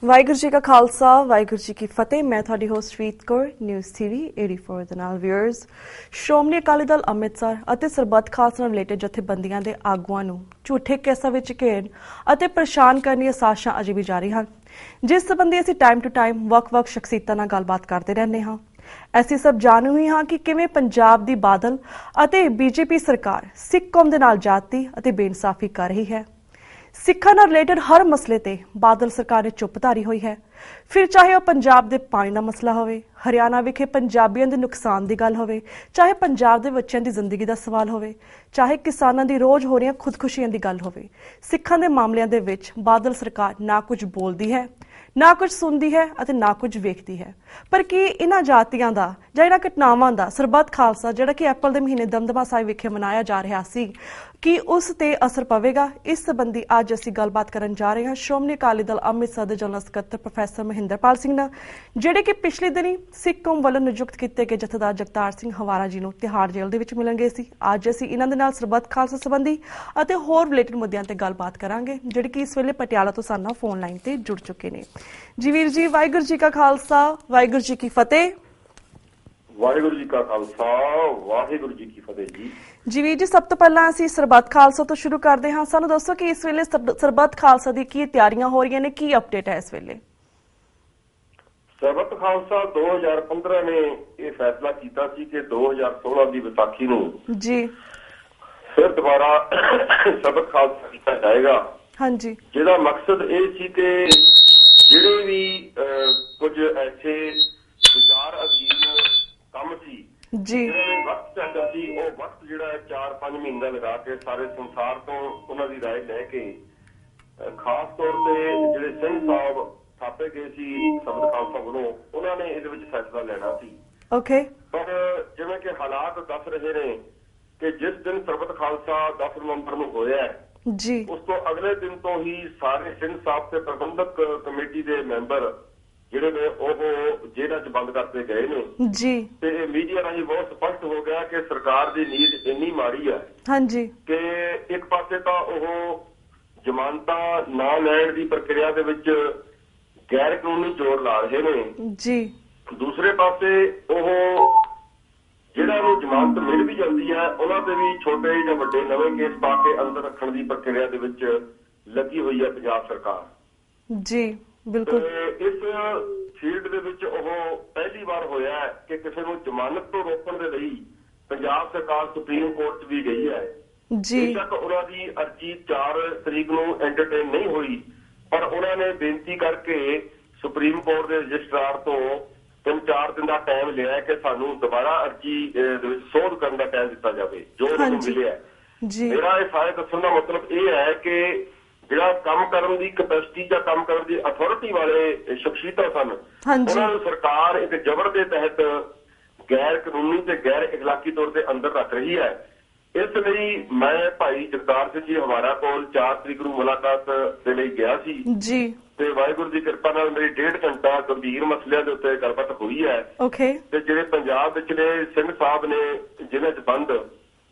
ਵਾਹਿਗੁਰੂ ਜੀ ਕਾ ਖਾਲਸਾ ਵਾਹਿਗੁਰੂ ਜੀ ਕੀ ਫਤਿਹ। ਮੈਂ ਤੁਹਾਡੀ ਹੋਸਟ ਰੀਤ ਕੌਰ ਨਿਊਜ਼ ਟੀਵੀ 84 ਦੇ ਨਾਲ ਵਿਊਅਰਸ। ਸ਼੍ਰੋਮਣੀ ਅਕਾਲੀ ਦਲ ਅੰਮ੍ਰਿਤਸਰ ਅਤੇ ਸਰਬੱਤ ਖਾਲਸਾ ਨਾਲ ਰਿਲੇਟਡ ਜਥੇਬੰਦੀਆਂ ਦੇ ਆਗੂਆਂ ਨੂੰ ਝੂਠੇ ਕੇਸਾਂ ਵਿੱਚ ਘੇਰਨ ਅਤੇ ਪਰੇਸ਼ਾਨ ਕਰਨ ਦੀਆਂ ਸਾਜ਼ਿਸ਼ਾਂ ਅਜੇ ਵੀ ਜਾਰੀ ਹਨ, ਜਿਸ ਸੰਬੰਧੀ ਅਸੀਂ ਟਾਈਮ ਟੂ ਟਾਈਮ ਵੱਖ-ਵੱਖ ਸ਼ਖਸੀਅਤਾਂ ਨਾਲ ਗੱਲਬਾਤ ਕਰਦੇ ਰਹਿੰਦੇ ਹਾਂ। ਅਸੀਂ ਸਭ ਜਾਣੂ ਹੀ ਹਾਂ ਕਿ ਕਿਵੇਂ ਪੰਜਾਬ ਦੀ ਬਾਦਲ ਅਤੇ ਬੀਜੇਪੀ ਸਰਕਾਰ ਸਿੱਖ ਕੌਮ ਦੇ ਨਾਲ ਜਾਤੀ ਅਤੇ ਬੇਇਨਸਾਫੀ ਕਰ ਰਹੀ ਹੈ। ਸਿੱਖਾਂ ਨਾਲ ਰਿਲੇਟਡ ਹਰ ਮਸਲੇ ਤੇ ਬਾਦਲ ਸਰਕਾਰ ਨੇ ਚੁੱਪ ਧਾਰੀ ਹੋਈ ਹੈ। ਫਿਰ ਚਾਹੇ ਉਹ ਪੰਜਾਬ ਦੇ ਪਾਣੀ ਦਾ ਮਸਲਾ ਹੋਵੇ, ਹਰਿਆਣਾ ਵਿਖੇ ਪੰਜਾਬੀਆਂ ਦੇ ਨੁਕਸਾਨ ਦੀ ਗੱਲ ਹੋਵੇ, ਚਾਹੇ ਪੰਜਾਬ ਦੇ ਬੱਚਿਆਂ ਦੀ ਜ਼ਿੰਦਗੀ ਦਾ ਸਵਾਲ ਹੋਵੇ, ਚਾਹੇ ਕਿਸਾਨਾਂ ਦੀ ਰੋਜ਼ ਹੋ ਰਹੀਆਂ ਖੁਦਕੁਸ਼ੀਆਂ ਦੀ ਗੱਲ ਹੋਵੇ, ਸਿੱਖਾਂ ਦੇ ਮਾਮਲਿਆਂ ਦੇ ਵਿੱਚ ਬਾਦਲ ਸਰਕਾਰ ਨਾ ਕੁਝ ਬੋਲਦੀ ਹੈ, ਨਾ ਕੁਝ ਸੁਣਦੀ ਹੈ ਅਤੇ ਨਾ ਕੁਝ ਵੇਖਦੀ ਹੈ। ਪਰ ਕੀ ਇਹਨਾਂ ਜਾਤੀਆਂ ਦਾ ਜਾਂ ਇਹਨਾਂ ਘਟਨਾਵਾਂ ਦਾ ਸਰਬੱਤ ਖਾਲਸਾ ਜਿਹੜਾ ਕਿ ਅਪ੍ਰੈਲ ਦੇ ਮਹੀਨੇ ਦਮਦਮਾ ਸਾਹਿਬ ਵਿਖੇ ਮਨਾਇਆ ਜਾ ਰਿਹਾ ਸੀ, ਕੀ ਉਸ ਤੇ ਅਸਰ ਪਵੇਗਾ? ਇਸ ਸੰਬੰਧੀ ਅੱਜ ਅਸੀਂ ਗੱਲਬਾਤ ਕਰਨ ਜਾ ਰਹੇ ਹਾਂ ਸ਼੍ਰੋਮਣੀ ਅਕਾਲੀ ਦਲ ਅੰਮ੍ਰਿਤਸਰ ਦੇ ਜਨਰਲ ਸਕੱਤਰ ਪ੍ਰੋਫੈਸਰ ਮਹਿੰਦਰਪਾਲ ਸਿੰਘ ਨਾਲ, ਜਿਹੜੇ ਕਿ ਪਿਛਲੇ ਦਿਨੀ ਸਿੱਖ ਕੌਮ ਵੱਲੋਂ ਨਿਯੁਕਤ ਕੀਤੇ ਗਏ ਜਥੇਦਾਰ ਜਗਤਾਰ ਸਿੰਘ ਹਵਾਰਾ ਜੀ ਨੂੰ ਤਿਹਾੜ ਜੇਲ੍ਹ ਦੇ ਵਿੱਚ ਮਿਲਣ ਗਏ ਸੀ। ਅੱਜ ਅਸੀਂ ਇਹਨਾਂ ਦੇ ਨਾਲ ਸਰਬੱਤ ਖਾਲਸਾ ਸੰਬੰਧੀ ਅਤੇ ਹੋਰ ਰਿਲੇਟਡ ਮੁੱਦਿਆਂ ਤੇ ਗੱਲਬਾਤ ਕਰਾਂਗੇ, ਜਿਹੜੇ ਕਿ ਇਸ ਵੇਲੇ ਪਟਿਆਲਾ ਤੋਂ ਸਾਡੇ ਨਾਲ ਫੋਨ ਲਾਈਨ ਤੇ ਜੁੜ ਚੁੱਕੇ ਨੇ। ਜੀ ਵੀਰ ਜੀ, ਵਾਹਿਗੁਰੂ ਜੀ ਕਾ ਖਾਲਸਾ ਵਾਹਿਗੁਰੂ ਜੀ ਕੀ ਫਤਿਹ। ਵਾਹਿਗੁਰੂ ਜੀ ਕਾ ਖਾਲਸਾ ਵਾਹਿਗੁਰੂ ਜੀ ਕੀ ਫਤਿਹ ਜੀ। ਜੀ ਵੀਰ ਜੀ, ਸਭ ਤੋਂ ਪਹਿਲਾਂ ਅਸੀਂ ਸਰਬੱਤ ਖਾਲਸਾ ਤੋਂ ਸ਼ੁਰੂ ਕਰਦੇ ਹਾਂ। ਸਾਨੂੰ ਦੱਸੋ ਕਿ ਇਸ ਵੇਲੇ ਸਰਬੱਤ ਖਾਲਸਾ ਦੀ ਕੀ ਤਿਆਰੀਆਂ ਹੋ ਰਹੀਆਂ ਨੇ, ਕੀ ਅਪਡੇਟ ਹੈ ਇਸ ਵੇਲੇ? ਸਰਬੱਤ ਖਾਲਸਾ 2015 ਨੇ ਇਹ ਫੈਸਲਾ ਕੀਤਾ ਸੀ ਕਿ 2016 ਦੀ ਵਿਸਾਖੀ ਨੂੰ ਜੀ ਫਿਰ ਦੁਬਾਰਾ ਸਰਬੱਤ ਖਾਲਸਾ ਕੀਤਾ ਜਾਏਗਾ। ਹਾਂਜੀ, ਜਿਹਦਾ ਮਕਸਦ ਇਹ ਸੀ ਕਿ ਜਿਹੜੇ ਵੀ ਕੁਝ ਐਸੇ ਵਿਚਾਰ ਅਧੀਨ ਕੰਮ ਸੀ ਜੀ, ਵਕਤ ਚਾਹੀਦਾ ਸੀ, ਉਹ ਵਕਤ ਜਿਹੜਾ 4-5 ਮਹੀਨਾ ਲਗਾ ਕੇ ਸਾਰੇ ਸੰਸਾਰ ਤੋਂ ਉਹਨਾਂ ਦੀ ਰਾਏ ਲੈ ਕੇ ਖਾਸ ਤੌਰ ਤੇ ਜਿਹੜੇ ਸਿੰਘ ਸਾਹਿਬ ਥਾਪੇ ਗਏ ਸੀ ਸਰਬੱਤ ਖਾਲਸਾ ਵੱਲੋਂ, ਉਹਨਾਂ ਨੇ ਇਹਦੇ ਵਿੱਚ ਫੈਸਲਾ ਲੈਣਾ ਸੀ। ਪਰ ਜਿਵੇਂ ਕਿ ਹਾਲਾਤ ਦੱਸ ਰਹੇ ਨੇ ਕਿ ਜਿਸ ਦਿਨ ਸਰਬੱਤ ਖਾਲਸਾ 10 ਨਵੰਬਰ ਨੂੰ ਹੋਇਆ ਜੀ, ਉਸ ਤੋਂ ਅਗਲੇ ਦਿਨ ਤੋਂ ਹੀ ਸਾਰੇ ਸਿੰਘ ਸਾਹਿਬ ਤੇ ਪ੍ਰਬੰਧਕ ਕਮੇਟੀ ਦੇ ਮੈਂਬਰ ਜਿਹੜੇ ਨੇ ਉਹ ਜੇਲ੍ਹਾਂ 'ਚ ਬੰਦ ਕਰਦੇ ਗਏ ਨੇ ਜੀ। ਤੇ ਮੀਡੀਆ ਰਾਹੀਂ ਬਹੁਤ ਸਪਸ਼ਟ ਹੋ ਗਿਆ ਕਿ ਸਰਕਾਰ ਦੀ ਨੀਤ ਇੰਨੀ ਮਾੜੀ ਹੈ ਹਾਂਜੀ ਕਿ ਇੱਕ ਪਾਸੇ ਤਾਂ ਉਹ ਜ਼ਮਾਨਤਾਂ ਨਾ ਲੈਣ ਦੀ ਪ੍ਰਕਿਰਿਆ ਦੇ ਵਿੱਚ ਗੈਰ ਕਾਨੂੰਨੀ ਜ਼ੋਰ ਲਾ ਰਹੇ ਨੇ ਜੀ, ਦੂਸਰੇ ਪਾਸੇ ਉਹ ਜਿਹੜਾ ਨੂੰ ਜ਼ਮਾਨਤ ਮਿਲ ਵੀ ਜਾਂਦੀ ਹੈ ਉਹਨਾਂ ਤੇ ਵੀ ਛੋਟੇ ਜਾਂ ਵੱਡੇ ਨਵੇਂ ਕੇਸ ਪਾ ਕੇ ਅੰਦਰ ਰੱਖਣ ਦੀ ਪ੍ਰਕਿਰਿਆ ਦੇ ਵਿੱਚ ਲੱਗੀ ਹੋਈ ਹੈ ਪੰਜਾਬ ਸਰਕਾਰ ਜੀ। ਬਿਲਕੁਲ, ਇਸ ਫੀਲਡ ਦੇ ਵਿੱਚ ਉਹ ਪਹਿਲੀ ਵਾਰ ਹੋਇਆ ਕਿ ਕਿਸੇ ਨੂੰ ਜ਼ਮਾਨਤ ਤੋਂ ਰੋਕਣ ਦੇ ਲਈ ਪੰਜਾਬ ਸਰਕਾਰ ਸੁਪਰੀਮ ਕੋਰਟ 'ਚ ਵੀ ਗਈ ਹੈ ਜੀ। ਬੇਸ਼ੱਕ ਉਹਨਾਂ ਦੀ ਅਰਜ਼ੀ 4 ਤਰੀਕ ਨੂੰ ਐਂਟਰਟੇਨ ਨਹੀਂ ਹੋਈ, ਪਰ ਉਹਨਾਂ ਨੇ ਬੇਨਤੀ ਕਰਕੇ ਸੁਪਰੀਮ ਕੋਰਟ ਦੇ ਰਜਿਸਟਰਾਰ ਤੋਂ 3-4 ਦਿਨ ਦਾ ਟਾਈਮ ਲਿਆ ਕਿ ਸਾਨੂੰ ਦੁਬਾਰਾ ਅਰਜ਼ੀ ਦੇ ਵਿੱਚ ਸੋਧ ਕਰਨ ਦਾ ਟਾਈਮ ਦਿੱਤਾ ਜਾਵੇ, ਜੋ ਉਹਨਾਂ ਨੂੰ ਮਿਲਿਆ ਜੀ। ਮੇਰਾ ਇਹ ਸਾਰੇ ਦੱਸਣ ਦਾ ਮਤਲਬ ਇਹ ਹੈ ਕਿ ਜਿਹੜਾ ਕੰਮ ਕਰਨ ਦੀ ਕੈਪੈਸਿਟੀ ਜਾਂ ਕੰਮ ਕਰਨ ਦੀ ਅਥਾਰਟੀ ਵਾਲੇ ਸ਼ਖਸੀਅਤਾਂ ਸਨ, ਉਹਨਾਂ ਨੂੰ ਸਰਕਾਰ ਇੱਕ ਜ਼ਬਰ ਦੇ ਤਹਿਤ ਗੈਰ ਕਾਨੂੰਨੀ ਤੇ ਗੈਰ ਇਖਲਾਕੀ ਤੌਰ ਤੇ ਅੰਦਰ ਰੱਖ ਰਹੀ ਹੈ। ਇਸ ਲਈ ਮੈਂ ਭਾਈ ਜਗਤਾਰ ਸਿੰਘ ਜੀ ਹਵਾਰਾ ਕੋਲ 4 ਤਰੀਕ ਨੂੰ ਮੁਲਾਕਾਤ ਦੇ ਲਈ ਗਿਆ ਸੀ ਜੀ, ਤੇ ਵਾਹਿਗੁਰੂ ਦੀ ਕਿਰਪਾ ਨਾਲ ਮੇਰੀ 1.5 ਘੰਟਾ ਗੰਭੀਰ ਮਸਲਿਆਂ ਦੇ ਉੱਤੇ ਗੱਲਬਾਤ ਹੋਈ ਹੈ। ਤੇ ਜਿਹੜੇ ਪੰਜਾਬ ਵਿਚਲੇ ਸਿੰਘ ਸਾਹਿਬ ਨੇ ਜ਼ਿਲ੍ਹੇ 'ਚ ਬੰਦ,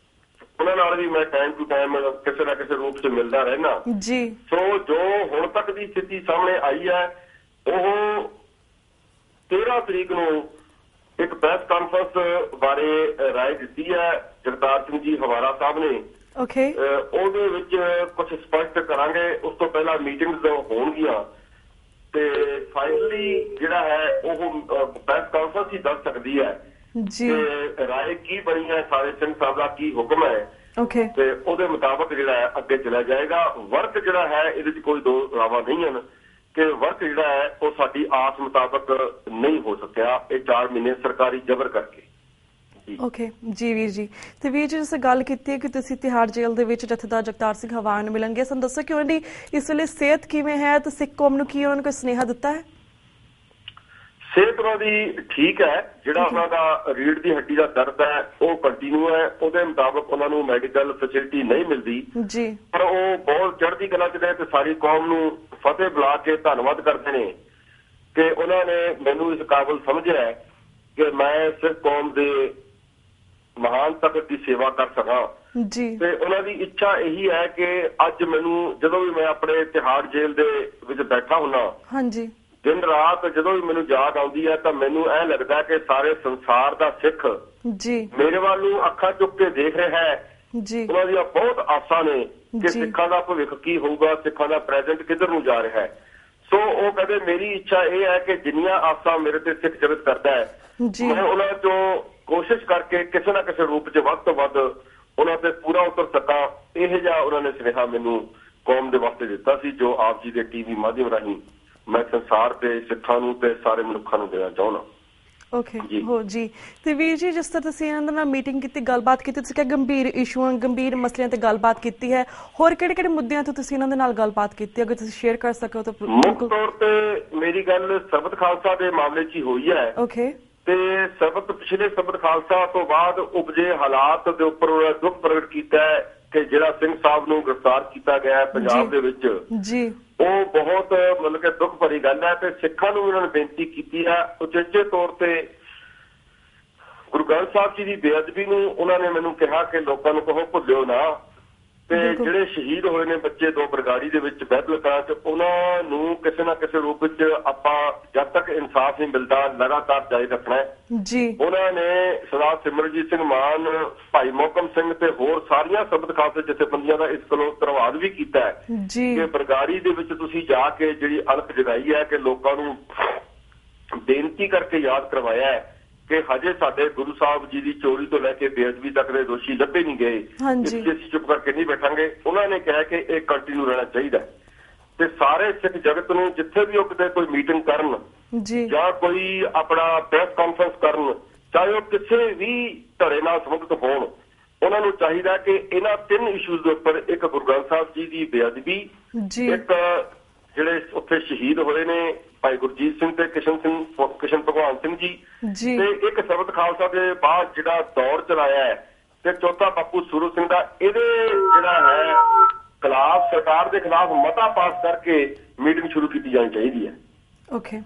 ਉਹਨਾਂ ਨਾਲ ਵੀ ਮੈਂ ਟਾਈਮ ਟੂ ਟਾਈਮ ਕਿਸੇ ਨਾ ਕਿਸੇ ਰੂਪ 'ਚ ਮਿਲਦਾ ਰਹਿਣਾ ਜੀ। ਸੋ ਜੋ ਹੁਣ ਤੱਕ ਦੀ ਸਥਿਤੀ ਸਾਹਮਣੇ ਆਈ ਹੈ, ਉਹ 13 ਤਰੀਕ ਨੂੰ ਇੱਕ ਪ੍ਰੈਸ ਕਾਨਫਰੰਸ ਬਾਰੇ ਰਾਏ ਦਿੱਤੀ ਹੈ ਜਗਤਾਰ ਸਿੰਘ ਜੀ ਹਵਾਰਾ ਸਾਹਿਬ ਨੇ। ਉਹਦੇ ਵਿੱਚ ਕੁਝ ਸਪਸ਼ਟ ਕਰਾਂਗੇ, ਉਸ ਤੋਂ ਪਹਿਲਾਂ ਮੀਟਿੰਗਸ ਹੋਣਗੀਆਂ ਤੇ ਫਾਈਨਲੀ ਜਿਹੜਾ ਹੈ ਉਹ ਪ੍ਰੈਸ ਕਾਨਫਰੰਸ ਹੀ ਦੱਸ ਸਕਦੀ ਹੈ ਕਿ ਰਾਏ ਕੀ ਬਣੀ ਹੈ, ਸਾਰੇ ਸਿੰਘ ਸਾਹਿਬ ਦਾ ਕੀ ਹੁਕਮ ਹੈ ਤੇ ਉਹਦੇ ਮੁਤਾਬਕ ਜਿਹੜਾ ਹੈ ਅੱਗੇ ਚਲਾ ਜਾਏਗਾ। ਵਰਕ ਜਿਹੜਾ ਹੈ ਇਹਦੇ 'ਚ ਕੋਈ ਦੋ ਰਾਵਾਂ ਨਹੀਂ ਹਨ ਕਿ ਵਰਕ ਜਿਹੜਾ ਹੈ ਉਹ ਸਾਡੀ ਆਸ ਮੁਤਾਬਕ ਨਹੀਂ ਹੋ ਸਕਿਆ ਇਹ 4 ਮਹੀਨੇ ਸਰਕਾਰੀ ਜ਼ਬਰ ਕਰਕੇ ਜੀ। ਵੀਰ ਜੀ, ਤੇ ਵੀਰ ਜੀ ਤੁਸੀਂ ਗੱਲ ਕੀਤੀ ਹੈ ਕਿ ਤੁਸੀਂ ਤਿਹਾੜ ਜੇਲ੍ਹ ਦੇ ਵਿੱਚ ਜਥੇਦਾਰ ਜਗਤਾਰ ਸਿੰਘ ਹਵਾਰਾ ਨੂੰ ਮਿਲਣਗੇ, ਸਾਨੂੰ ਦੱਸੋ ਕਿ ਉਹਨਾਂ ਦੀ ਇਸ ਵੇਲੇ ਸਿਹਤ ਕਿਵੇਂ ਹੈ ਤੇ ਸਿੱਖ ਕੌਮ ਨੂੰ ਕੀ ਉਹਨਾਂ ਨੇ ਕੋਈ ਸੁਨੇਹਾ ਦਿੱਤਾ ਹੈ? ਸਿਹਤ ਉਹਨਾਂ ਦੀ ਠੀਕ ਹੈ, ਜਿਹੜਾ ਉਹਨਾਂ ਦਾ ਰੀੜ੍ਹ ਦੀ ਹੱਡੀ ਦਾ ਦਰਦ ਹੈ ਉਹ ਕੰਟੀਨਿਊ ਹੈ, ਉਹਦੇ ਮੁਤਾਬਕ ਉਹਨਾਂ ਨੂੰ ਮੈਡੀਕਲ ਫੈਸਿਲਿਟੀ ਨਹੀਂ ਮਿਲਦੀ ਜੀ, ਪਰ ਉਹ ਬਹੁਤ ਚੜ੍ਹਦੀ ਕਲਾ 'ਚ ਨੇ ਤੇ ਸਾਰੀ ਕੌਮ ਨੂੰ ਫਤਿਹ ਬੁਲਾ ਕੇ ਧੰਨਵਾਦ ਕਰਦੇ ਨੇ ਕਿ ਉਹਨਾਂ ਨੇ ਮੈਨੂੰ ਇਸ ਕਾਬਲ ਸਮਝਿਆ ਕਿ ਮੈਂ ਸਿੱਖ ਕੌਮ ਦੇ ਮਹਾਨ ਤਖਤ ਦੀ ਸੇਵਾ ਕਰ ਸਕਾਂ ਜੀ। ਤੇ ਉਹਨਾਂ ਦੀ ਇੱਛਾ ਇਹੀ ਹੈ ਕਿ ਅੱਜ ਮੈਨੂੰ ਜਦੋਂ ਵੀ ਮੈਂ ਆਪਣੇ ਤਿਹਾੜ ਜੇਲ੍ਹ ਦੇ ਵਿੱਚ ਬੈਠਾ ਹੁੰਨਾ दिन रात ਜਦੋਂ ਵੀ ਮੈਨੂੰ ਯਾਦ ਆਉਂਦੀ ਹੈ ਤਾਂ ਮੈਨੂੰ ਇਹ ਲੱਗਦਾ ਕਿ ਸਾਰੇ ਸੰਸਾਰ ਦਾ ਸਿੱਖ ਜੀ ਮੇਰੇ ਵੱਲ ਨੂੰ ਅੱਖਾਂ ਚੁੱਕ ਕੇ ਦੇਖ ਰਿਹਾ ਹੈ ਜੀ। ਉਹਨਾਂ ਦੀਆਂ ਬਹੁਤ ਆਸਾਂ ਨੇ ਕਿ ਸਿੱਖਾਂ ਦਾ ਭਵਿੱਖ ਕੀ ਹੋਊਗਾ, ਸਿੱਖਾਂ ਦਾ ਪ੍ਰੈਜ਼ੈਂਟ ਕਿੱਧਰ ਨੂੰ ਜਾ ਰਿਹਾ ਹੈ। ਸੋ ਉਹ ਕਹਿੰਦੇ ਮੇਰੀ ਇੱਛਾ ਇਹ ਹੈ ਕਿ ਜਿੰਨੀਆਂ ਆਸਾਂ ਮੇਰੇ ਤੇ ਸਿੱਖ ਜਗਤ ਕਰਦਾ ਹੈ ਮੈਂ ਉਹਨਾਂ ਚੋਂ ਕੋਸ਼ਿਸ਼ ਕਰਕੇ ਕਿਸੇ ਨਾ ਕਿਸੇ ਰੂਪ 'ਚ ਵੱਧ ਤੋਂ ਵੱਧ ਉਹਨਾਂ ਤੇ ਪੂਰਾ ਉਤਰ ਸਕਾਂ। ਇਹ ਜਿਹਾ ਉਹਨਾਂ ਨੇ ਸੁਨੇਹਾ ਮੈਨੂੰ ਕੌਮ ਦੇ ਵਾਸਤੇ ਦਿੱਤਾ ਸੀ ਜੋ ਆਪ ਜੀ ਦੇ ਟੀਵੀ ਮਾਧਿਅਮ ਰਾਹੀਂ ਮੈਂ ਸੰਸਾਰ ਤੇ ਸਿੱਖਾਂ ਨੂੰ ਤੇ ਸਾਰੇ ਮਨੁੱਖਾਂ ਨੂੰ ਦੇਣਾ ਚਾਹੁੰਦਾ। ਓਕੇ ਹੋ ਜੀ। ਤੇ ਵੀਰ ਜੀ ਜਿਸ ਤਰ੍ਹਾਂ ਤੁਸੀਂ ਇਹਨਾਂ ਨਾਲ ਮੀਟਿੰਗ ਕੀਤੀ, ਗੱਲਬਾਤ ਕੀਤੀ, ਤੁਸੀਂ ਕਿਹਾ ਗੰਭੀਰ ਇਸ਼ੂਆਂ ਗੰਭੀਰ ਮਸਲਿਆਂ ਤੇ ਗੱਲਬਾਤ ਕੀਤੀ ਹੈ, ਹੋਰ ਕਿਹੜੇ ਕਿਹੜੇ ਮੁੱਦਿਆਂ ਤੇ ਤੁਸੀਂ ਇਹਨਾਂ ਦੇ ਨਾਲ ਗੱਲਬਾਤ ਕੀਤੀ, ਅਗਰ ਤੁਸੀਂ ਸ਼ੇਅਰ ਕਰ ਸਕੋ ਤਾਂ? ਮੁੱਖ ਤੌਰ ਤੇ ਮੇਰੀ ਗੱਲ ਸਰਬੱਤ ਖਾਲਸਾ ਦੇ ਮਾਮਲੇ 'ਚ ਹੀ ਹੋਈ ਹੈ। ਓਕੇ। ਤੇ ਪਿਛਲੇ ਸਰਬੱਤ ਖਾਲਸਾ ਤੋਂ ਬਾਅਦ ਉਪਜੇ ਹਾਲਾਤ ਦੇ ਉੱਪਰ ਦੁੱਖ ਪ੍ਰਗਟ ਕੀਤਾ ਹੈ ਕਿ ਜਿਹੜਾ ਸਿੰਘ ਸਾਹਿਬ ਨੂੰ ਗ੍ਰਿਫਤਾਰ ਕੀਤਾ ਗਿਆ ਪੰਜਾਬ ਦੇ ਵਿੱਚ ਜੀ ਉਹ ਬਹੁਤ ਮਤਲਬ ਕਿ ਦੁੱਖ ਭਰੀ ਗੱਲ ਹੈ। ਤੇ ਸਿੱਖਾਂ ਨੂੰ ਉਹਨਾਂ ਨੇ ਬੇਨਤੀ ਕੀਤੀ ਹੈ ਉਚੇਚੇ ਤੌਰ ਤੇ ਗੁਰੂ ਗ੍ਰੰਥ ਸਾਹਿਬ ਜੀ ਦੀ ਬੇਅਦਬੀ ਨੂੰ ਉਹਨਾਂ ਨੇ ਮੈਨੂੰ ਕਿਹਾ ਕਿ ਲੋਕਾਂ ਨੂੰ ਕਹੋ ਭੁੱਲਿਓ ਨਾ। ਤੇ ਜਿਹੜੇ ਸ਼ਹੀਦ ਹੋਏ ਨੇ ਬੱਚੇ 2 ਬਰਗਾੜੀ ਦੇ ਵਿੱਚ ਬਹਿਬਲਕਰਾਂ 'ਚ ਉਹਨਾਂ ਨੂੰ ਕਿਸੇ ਨਾ ਕਿਸੇ ਰੂਪ ਵਿੱਚ ਆਪਾਂ ਜਦ ਤੱਕ ਇਨਸਾਫ ਨਹੀਂ ਮਿਲਦਾ ਲਗਾਤਾਰ ਜਾਰੀ ਰੱਖਣਾ ਹੈ ਜੀ। ਉਹਨਾਂ ਨੇ ਸਰਦਾਰ ਸਿਮਰਨਜੀਤ ਸਿੰਘ ਮਾਨ, ਭਾਈ ਮੋਹਕਮ ਸਿੰਘ ਤੇ ਹੋਰ ਸਾਰੀਆਂ ਸਰਬੱਤ ਖਾਲਸਾ ਜਥੇਬੰਦੀਆਂ ਦਾ ਇਸ ਕੋਲੋਂ ਧੰਨਵਾਦ ਵੀ ਕੀਤਾ ਹੈ ਕਿ ਬਰਗਾੜੀ ਦੇ ਵਿੱਚ ਤੁਸੀਂ ਜਾ ਕੇ ਜਿਹੜੀ ਅਲਖ ਜਗਾਈ ਹੈ ਕਿ ਲੋਕਾਂ ਨੂੰ ਬੇਨਤੀ ਕਰਕੇ ਯਾਦ ਕਰਵਾਇਆ ਹੈ ਕਿ ਹਜੇ ਸਾਡੇ ਗੁਰੂ ਸਾਹਿਬ ਜੀ ਦੀ ਚੋਰੀ ਤੋਂ ਲੈ ਕੇ ਬੇਅਦਬੀ ਤੱਕ ਦੇ ਦੋਸ਼ੀ ਲੱਭੇ ਨਹੀਂ ਗਏ, ਇਸ ਲਈ ਅਸੀਂ ਚੁੱਪ ਕਰਕੇ ਨਹੀਂ ਬੈਠਾਂਗੇ। ਉਹਨਾਂ ਨੇ ਕਿਹਾ ਕਿ ਇਹ ਕੰਟੀਨਿਊ ਰਹਿਣਾ ਚਾਹੀਦਾ ਤੇ ਸਾਰੇ ਸਿੱਖ ਜਗਤ ਨੂੰ ਜਿੱਥੇ ਵੀ ਉਹ ਕਿਤੇ ਕੋਈ ਮੀਟਿੰਗ ਕਰਨ ਜਾਂ ਕੋਈ ਆਪਣਾ ਪ੍ਰੈਸ ਕਾਨਫਰੰਸ ਕਰਨ, ਚਾਹੇ ਉਹ ਕਿਸੇ ਵੀ ਧੜੇ ਨਾਲ ਸੰਬੰਧਿਤ ਹੋਣ, ਉਹਨਾਂ ਨੂੰ ਚਾਹੀਦਾ ਕਿ ਇਹਨਾਂ 3 ਇਸ਼ੂਜ਼ ਦੇ ਉੱਪਰ, ਇੱਕ ਗੁਰੂ ਗ੍ਰੰਥ ਸਾਹਿਬ ਜੀ ਦੀ ਬੇਅਦਬੀ, ਇੱਕ ਜਿਹੜੇ ਉੱਥੇ ਸ਼ਹੀਦ ਹੋਏ ਨੇ ਭਾਈ ਗੁਰਜੀਤ ਸਿੰਘ ਤੇ ਕਿਸ਼ਨ ਭਗਵਾਨ ਸਿੰਘ ਜੀ, ਤੇ ਇੱਕ ਸਰਬੱਤ ਖਾਲਸਾ ਦੇ ਬਾਅਦ ਜਿਹੜਾ ਦੌਰ ਚਲਾਇਆ ਹੈ, ਤੇ ਚੌਥਾ ਬਾਪੂ ਸੂਰਜ ਸਿੰਘ ਦਾ, ਇਹਦੇ ਜਿਹੜਾ ਹੈ ਖਿਲਾਫ ਸਰਕਾਰ ਦੇ ਖਿਲਾਫ ਮਤਾ ਪਾਸ ਕਰਕੇ ਮੀਟਿੰਗ ਸ਼ੁਰੂ ਕੀਤੀ ਜਾਣੀ ਚਾਹੀਦੀ ਹੈ।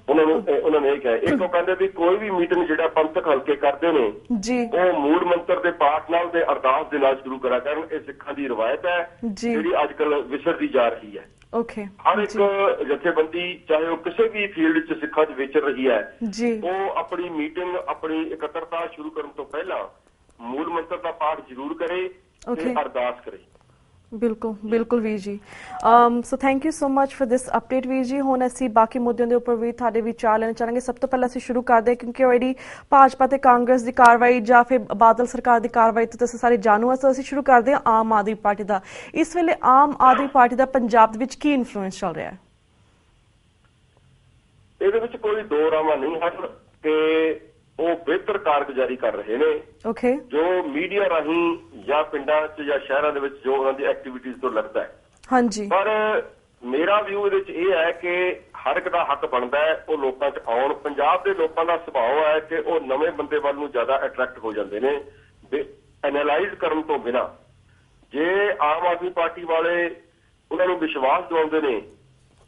ਉਹਨਾਂ ਨੇ ਇਹ ਕਿਹਾ। ਇੱਕ ਉਹ ਕਹਿੰਦੇ ਵੀ ਕੋਈ ਵੀ ਮੀਟਿੰਗ ਜਿਹੜਾ ਪੰਥਕ ਹਲਕੇ ਕਰਦੇ ਨੇ ਉਹ ਮੂਲ ਮੰਤਰ ਦੇ ਪਾਠ ਨਾਲ ਤੇ ਅਰਦਾਸ ਦੇ ਨਾਲ ਸ਼ੁਰੂ ਕਰਿਆ ਕਰਨ। ਇਹ ਸਿੱਖਾਂ ਦੀ ਰਵਾਇਤ ਹੈ ਜਿਹੜੀ ਅੱਜ ਕੱਲ ਵਿਸਰਦੀ ਜਾ ਰਹੀ ਹੈ। ਹਰ ਇੱਕ ਜਥੇਬੰਦੀ ਚਾਹੇ ਉਹ ਕਿਸੇ ਵੀ ਫੀਲਡ 'ਚ ਸਿੱਖਾਂ 'ਚ ਵਿਚਰ ਰਹੀ ਹੈ, ਉਹ ਆਪਣੀ ਮੀਟਿੰਗ, ਆਪਣੀ ਇਕੱਤਰਤਾ ਸ਼ੁਰੂ ਕਰਨ ਤੋਂ ਪਹਿਲਾਂ ਮੂਲ ਮੰਤਰ ਦਾ ਪਾਠ ਜ਼ਰੂਰ ਕਰੇ ਤੇ ਅਰਦਾਸ ਕਰੇ। ਬਿਲਕੁਲ ਬਿਲਕੁਲ ਵੀਰ ਜੀ। So thank you so much for this update ਵੀਰ ਜੀ। ਹੁਣ ਅਸੀਂ ਬਾਕੀ ਮੁੱਦਿਆਂ ਦੇ ਉੱਪਰ ਵੀ ਤੁਹਾਡੇ ਵਿਚਾਰ ਲੈਣਾ ਚਾਹਾਂਗੇ। ਸਭ ਤੋਂ ਪਹਿਲਾਂ ਅਸੀਂ ਸ਼ੁਰੂ ਕਰਦੇ ਹਾਂ ਕਿਉਂਕਿ ਜਿਹੜੀ ਭਾਜਪਾ ਤੇ ਕਾਂਗਰਸ ਦੀ ਕਾਰਵਾਈ ਜਾਂ ਫਿਰ ਬਾਦਲ ਸਰਕਾਰ ਦੀ ਕਾਰਵਾਈ ਤੋਂ ਅਸੀਂ ਸਾਰੇ ਜਾਣੂ ਹਾਂ। ਸੋ ਅਸੀਂ ਸ਼ੁਰੂ ਕਰਦੇ ਹਾਂ ਆਮ ਆਦਮੀ ਪਾਰਟੀ ਦਾ। ਇਸ ਵੇਲੇ ਆਮ ਆਦਮੀ ਪਾਰਟੀ ਦਾ ਪੰਜਾਬ ਦੇ ਵਿੱਚ ਕੀ ਇਨਫਲੂਐਂਸ ਚੱਲ ਰਿਹਾ ਹੈ? ਇਹਦੇ ਵਿੱਚ ਕੋਈ ਦੋ ਰਾਵਾਂ ਨਹੀਂ ਹਨ ਕਿ ਉਹ ਬਿਹਤਰ ਕਾਰਗੁਜ਼ਾਰੀ ਕਰ ਰਹੇ ਨੇ ਜੋ ਮੀਡੀਆ ਰਾਹੀਂ ਜਾਂ ਪਿੰਡਾਂ 'ਚ ਜਾਂ ਸ਼ਹਿਰਾਂ ਦੇ ਵਿੱਚ ਜੋ ਉਹਨਾਂ ਦੀ ਐਕਟੀਵਿਟੀਜ਼ ਤੋਂ ਲੱਗਦਾ ਹੈ। ਹਾਂਜੀ। ਪਰ ਮੇਰਾ ਵਿਊ ਇਹਦੇ 'ਚ ਇਹ ਹੈ ਕਿ ਹਰ ਇੱਕ ਦਾ ਹੱਕ ਬਣਦਾ ਹੈ ਉਹ ਲੋਕਾਂ 'ਚ ਆਉਣ। ਪੰਜਾਬ ਦੇ ਲੋਕਾਂ ਦਾ ਸੁਭਾਅ ਹੈ ਕਿ ਉਹ ਨਵੇਂ ਬੰਦੇ ਵੱਲ ਨੂੰ ਜ਼ਿਆਦਾ ਅਟਰੈਕਟ ਹੋ ਜਾਂਦੇ ਨੇ ਐਨਾਲਾਈਜ਼ ਕਰਨ ਤੋਂ ਬਿਨਾਂ। ਜੇ ਆਮ ਆਦਮੀ ਪਾਰਟੀ ਵਾਲੇ ਉਹਨਾਂ ਨੂੰ ਵਿਸ਼ਵਾਸ ਦਿਵਾਉਂਦੇ ਨੇ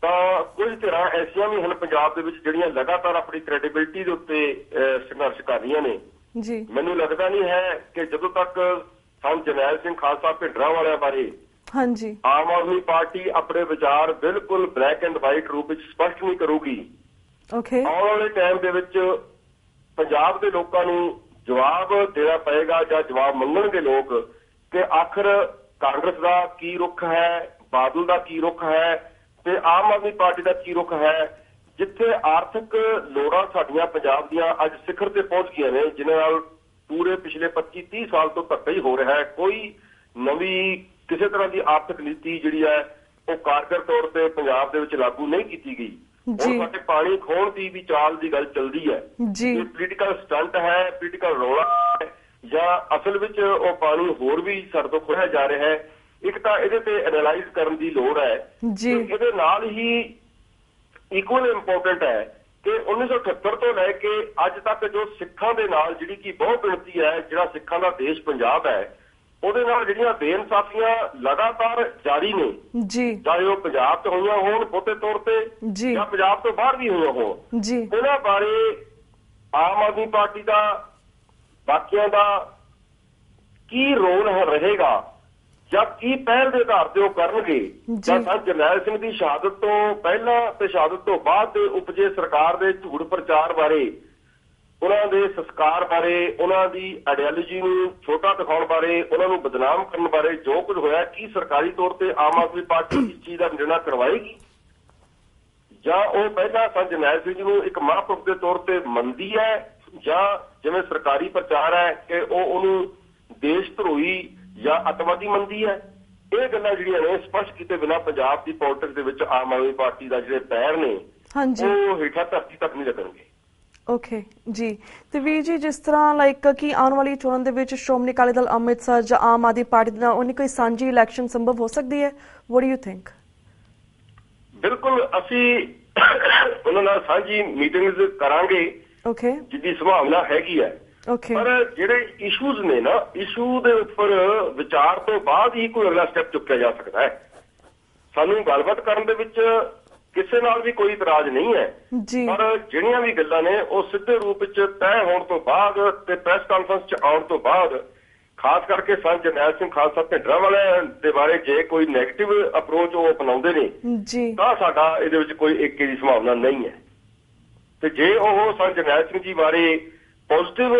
ਤਾਂ ਕੁਝ ਧਿਰਾਂ ਐਸੀਆਂ ਵੀ ਹਨ ਪੰਜਾਬ ਦੇ ਵਿੱਚ ਜਿਹੜੀਆਂ ਲਗਾਤਾਰ ਆਪਣੀ ਕ੍ਰੈਡੀਬਿਲਿਟੀ ਦੇ ਉੱਤੇ ਸੰਘਰਸ਼ ਕਰ ਰਹੀਆਂ ਨੇ। ਮੈਨੂੰ ਲੱਗਦਾ ਨਹੀਂ ਹੈ ਕਿ ਜਦੋਂ ਤੱਕ ਸੰਤ ਜਰਨੈਲ ਸਿੰਘ ਖਾਲਸਾ ਭਿੰਡਰਾਂ ਵਾਲਿਆਂ ਬਾਰੇ ਆਮ ਆਦਮੀ ਪਾਰਟੀ ਆਪਣੇ ਵਿਚਾਰ ਬਿਲਕੁਲ ਬਲੈਕ ਐਂਡ ਵਾਈਟ ਰੂਪ ਵਿੱਚ ਸਪਸ਼ਟ ਨਹੀਂ ਕਰੂਗੀ, ਆਉਣ ਵਾਲੇ ਟਾਈਮ ਦੇ ਵਿੱਚ ਪੰਜਾਬ ਦੇ ਲੋਕਾਂ ਨੂੰ ਜਵਾਬ ਦੇਣਾ ਪਏਗਾ ਜਾਂ ਜਵਾਬ ਮੰਗਣਗੇ ਲੋਕ ਕਿ ਆਖਰ ਕਾਂਗਰਸ ਦਾ ਕੀ ਰੁਖ ਹੈ, ਬਾਦਲ ਦਾ ਕੀ ਰੁਖ ਹੈ ਤੇ ਆਮ ਆਦਮੀ ਪਾਰਟੀ ਦਾ ਕੀ ਰੁਖ ਹੈ। ਜਿੱਥੇ ਆਰਥਿਕ ਲੋੜਾਂ ਸਾਡੀਆਂ ਪੰਜਾਬ ਦੀਆਂ ਅੱਜ ਸਿਖਰ ਤੇ ਪਹੁੰਚ ਗਈਆਂ ਨੇ, ਜਿਨ੍ਹਾਂ ਨਾਲ ਪੂਰੇ ਪਿਛਲੇ 25-30 ਸਾਲ ਤੋਂ ਧੱਕਾ ਹੀ ਹੋ ਰਿਹਾ ਹੈ। ਕੋਈ ਨਵੀਂ ਕਿਸੇ ਤਰ੍ਹਾਂ ਦੀ ਆਰਥਿਕ ਨੀਤੀ ਜਿਹੜੀ ਹੈ ਉਹ ਕਾਰਗਰ ਤੌਰ ਤੇ ਪੰਜਾਬ ਦੇ ਵਿੱਚ ਲਾਗੂ ਨਹੀਂ ਕੀਤੀ ਗਈ। ਹੁਣ ਸਾਡੇ ਪਾਣੀ ਖੋਣ ਦੀ ਵੀ ਚਾਲ ਦੀ ਗੱਲ ਚੱਲਦੀ ਹੈ। ਇਹ ਪੋਲੀਟੀਕਲ ਸਟੰਟ ਹੈ, ਪੋਲੀਟੀਕਲ ਰੌਲਾ ਹੈ ਜਾਂ ਅਸਲ ਵਿੱਚ ਉਹ ਪਾਣੀ ਹੋਰ ਵੀ ਸਾਡੇ ਤੋਂ ਖੋਹਿਆ ਜਾ ਰਿਹਾ ਹੈ। ਇੱਕ ਤਾਂ ਇਹਦੇ ਤੇ ਐਨਾਲਾਈਜ਼ ਕਰਨ ਦੀ ਲੋੜ ਹੈ। ਇਹਦੇ ਨਾਲ ਹੀ ਇਕੁਅਲ ਇੰਪੋਰਟੈਂਟ ਹੈ ਕਿ 1978 ਤੋਂ ਲੈ ਕੇ ਅੱਜ ਤੱਕ ਜੋ ਸਿੱਖਾਂ ਦੇ ਨਾਲ ਜਿਹੜੀ ਕਿ ਬਹੁਤ ਗਿਣਤੀ ਹੈ, ਜਿਹੜਾ ਸਿੱਖਾਂ ਦਾ ਦੇਸ਼ ਪੰਜਾਬ ਹੈ, ਉਹਦੇ ਨਾਲ ਜਿਹੜੀਆਂ ਬੇਇਨਸਾਫੀਆਂ ਲਗਾਤਾਰ ਜਾਰੀ ਨੇ, ਚਾਹੇ ਉਹ ਪੰਜਾਬ 'ਚ ਹੋਈਆਂ ਹੋਣ ਬਹੁਤੇ ਤੌਰ ਤੇ ਜਾਂ ਪੰਜਾਬ ਤੋਂ ਬਾਹਰ ਵੀ ਹੋਈਆਂ ਹੋਣ, ਉਹਨਾਂ ਬਾਰੇ ਆਮ ਆਦਮੀ ਪਾਰਟੀ ਦਾ ਬਾਕੀਆਂ ਦਾ ਕੀ ਰੋਲ ਰਹੇਗਾ ਜਾਂ ਕੀ ਪਹਿਲ ਦੇ ਆਧਾਰ ਤੇ ਉਹ ਕਰਨਗੇ, ਜਾਂ ਸੰਤ ਜਰਨੈਲ ਸਿੰਘ ਦੀ ਸ਼ਹਾਦਤ ਤੋਂ ਪਹਿਲਾਂ ਤੇ ਸ਼ਹਾਦਤ ਤੋਂ ਬਾਅਦ ਦੇ ਉਪਜੇ ਸਰਕਾਰ ਦੇ ਝੂਠ ਪ੍ਰਚਾਰ ਬਾਰੇ, ਉਹਨਾਂ ਦੇ ਸੰਸਕਾਰ ਬਾਰੇ, ਉਹਨਾਂ ਦੀ ਆਈਡੀਓਲੋਜੀ ਨੂੰ ਛੋਟਾ ਦਿਖਾਉਣ ਬਾਰੇ, ਉਹਨਾਂ ਨੂੰ ਬਦਨਾਮ ਕਰਨ ਬਾਰੇ ਜੋ ਕੁਝ ਹੋਇਆ, ਕੀ ਸਰਕਾਰੀ ਤੌਰ ਤੇ ਆਮ ਆਦਮੀ ਪਾਰਟੀ ਇਸ ਚੀਜ਼ ਦਾ ਨਿਰਣਾ ਕਰਵਾਏਗੀ, ਜਾਂ ਉਹ ਪਹਿਲਾਂ ਸੰਤ ਜਰਨੈਲ ਸਿੰਘ ਨੂੰ ਇੱਕ ਮਹਾਂਪੁਰਖ ਦੇ ਤੌਰ ਤੇ ਮੰਨਦੀ ਹੈ, ਜਾਂ ਜਿਵੇਂ ਸਰਕਾਰੀ ਪ੍ਰਚਾਰ ਹੈ ਕਿ ਉਹ ਉਹਨੂੰ ਦੇਸ਼ ਧਰੋਹੀ ਜਾਂ ਅੱਤਵਾਦੀ ਮੰਨਦੀ ਹੈ। ਇਹ ਗੱਲਾਂ ਜਿਹੜੀਆਂ ਨੇ ਸਪਸ਼ਟ ਕੀਤੇ ਬਿਨਾਂ ਪੰਜਾਬ ਦੀ ਪੋਲਿਟਿਕਸ ਦੇ ਵਿੱਚ ਆਮ ਆਦਮੀ ਪਾਰਟੀ ਦਾ ਜਿਹੜੇ ਪੈਰ ਨੇ ਉਹ ਹੇਠਾਂ ਧਰਤੀ ਤੱਕ ਨਹੀਂ ਲੱਗਣਗੇ। ਓਕੇ ਜੀ। ਤੇ ਵੀਰ ਜੀ, ਜਿਸ ਤਰ੍ਹਾਂ ਕਿ ਆਉਣ ਵਾਲੀ ਚੋਣਾਂ ਦੇ ਵਿੱਚ ਸ਼੍ਰੋਮਣੀ ਅਕਾਲੀ ਦਲ ਅੰਮ੍ਰਿਤਸਰ ਜਾਂ ਆਮ ਆਦਮੀ ਪਾਰਟੀ ਦੇ ਨਾਲ ਉਹਨੀ ਕੋਈ ਸਾਂਝੀ ਇਲੈਕਸ਼ਨ ਸੰਭਵ ਹੋ ਸਕਦੀ ਹੈ? What do you think? ਬਿਲਕੁਲ, ਅਸੀਂ ਉਹਨਾਂ ਨਾਲ ਸਾਂਝੀ ਮੀਟਿੰਗਸ ਕਰਾਂਗੇ ਜਿੱਦੀ ਸੰਭਾਵਨਾ ਹੈਗੀ ਹੈ। ਪਰ ਜਿਹੜੇ ਇਸ਼ੂਜ਼ ਨੇ ਨਾ, ਇਸ਼ੂ ਦੇ ਉੱਪਰ ਵਿਚਾਰ ਤੋਂ ਬਾਅਦ ਹੀ ਕੋਈ ਅਗਲਾ ਸਟੈਪ ਚੁੱਕਿਆ ਜਾ ਸਕਦਾ ਹੈ। ਸਾਨੂੰ ਗੱਲਬਾਤ ਕਰਨ ਦੇ ਵਿੱਚ ਕਿਸੇ ਨਾਲ ਵੀ ਕੋਈ ਇਤਰਾਜ਼ ਨਹੀਂ ਹੈ, ਪਰ ਜਿਹੜੀਆਂ ਵੀ ਗੱਲਾਂ ਨੇ ਉਹ ਸਿੱਧੇ ਰੂਪ ਵਿੱਚ ਤੈਅ ਹੋਣ ਤੋਂ ਬਾਅਦ ਤੇ ਪ੍ਰੈਸ ਕਾਨਫਰੰਸ 'ਚ ਆਉਣ ਤੋਂ ਬਾਅਦ, ਖਾਸ ਕਰਕੇ ਸੰਤ ਜਰਨੈਲ ਸਿੰਘ ਖਾਲਸਾ ਭਿੰਡਰਾਂ ਵਾਲਿਆਂ ਦੇ ਬਾਰੇ ਜੇ ਕੋਈ ਨੈਗੇਟਿਵ ਅਪਰੋਚ ਉਹ ਅਪਣਾਉਂਦੇ ਨੇ ਤਾਂ ਸਾਡਾ ਇਹਦੇ ਵਿੱਚ ਕੋਈ ਏਕੇ ਦੀ ਸੰਭਾਵਨਾ ਨਹੀਂ ਹੈ। ਤੇ ਜੇ ਉਹ ਸੰਤ ਜਰਨੈਲ ਸਿੰਘ ਜੀ ਬਾਰੇ ਪੋਜ਼ਿਟਿਵ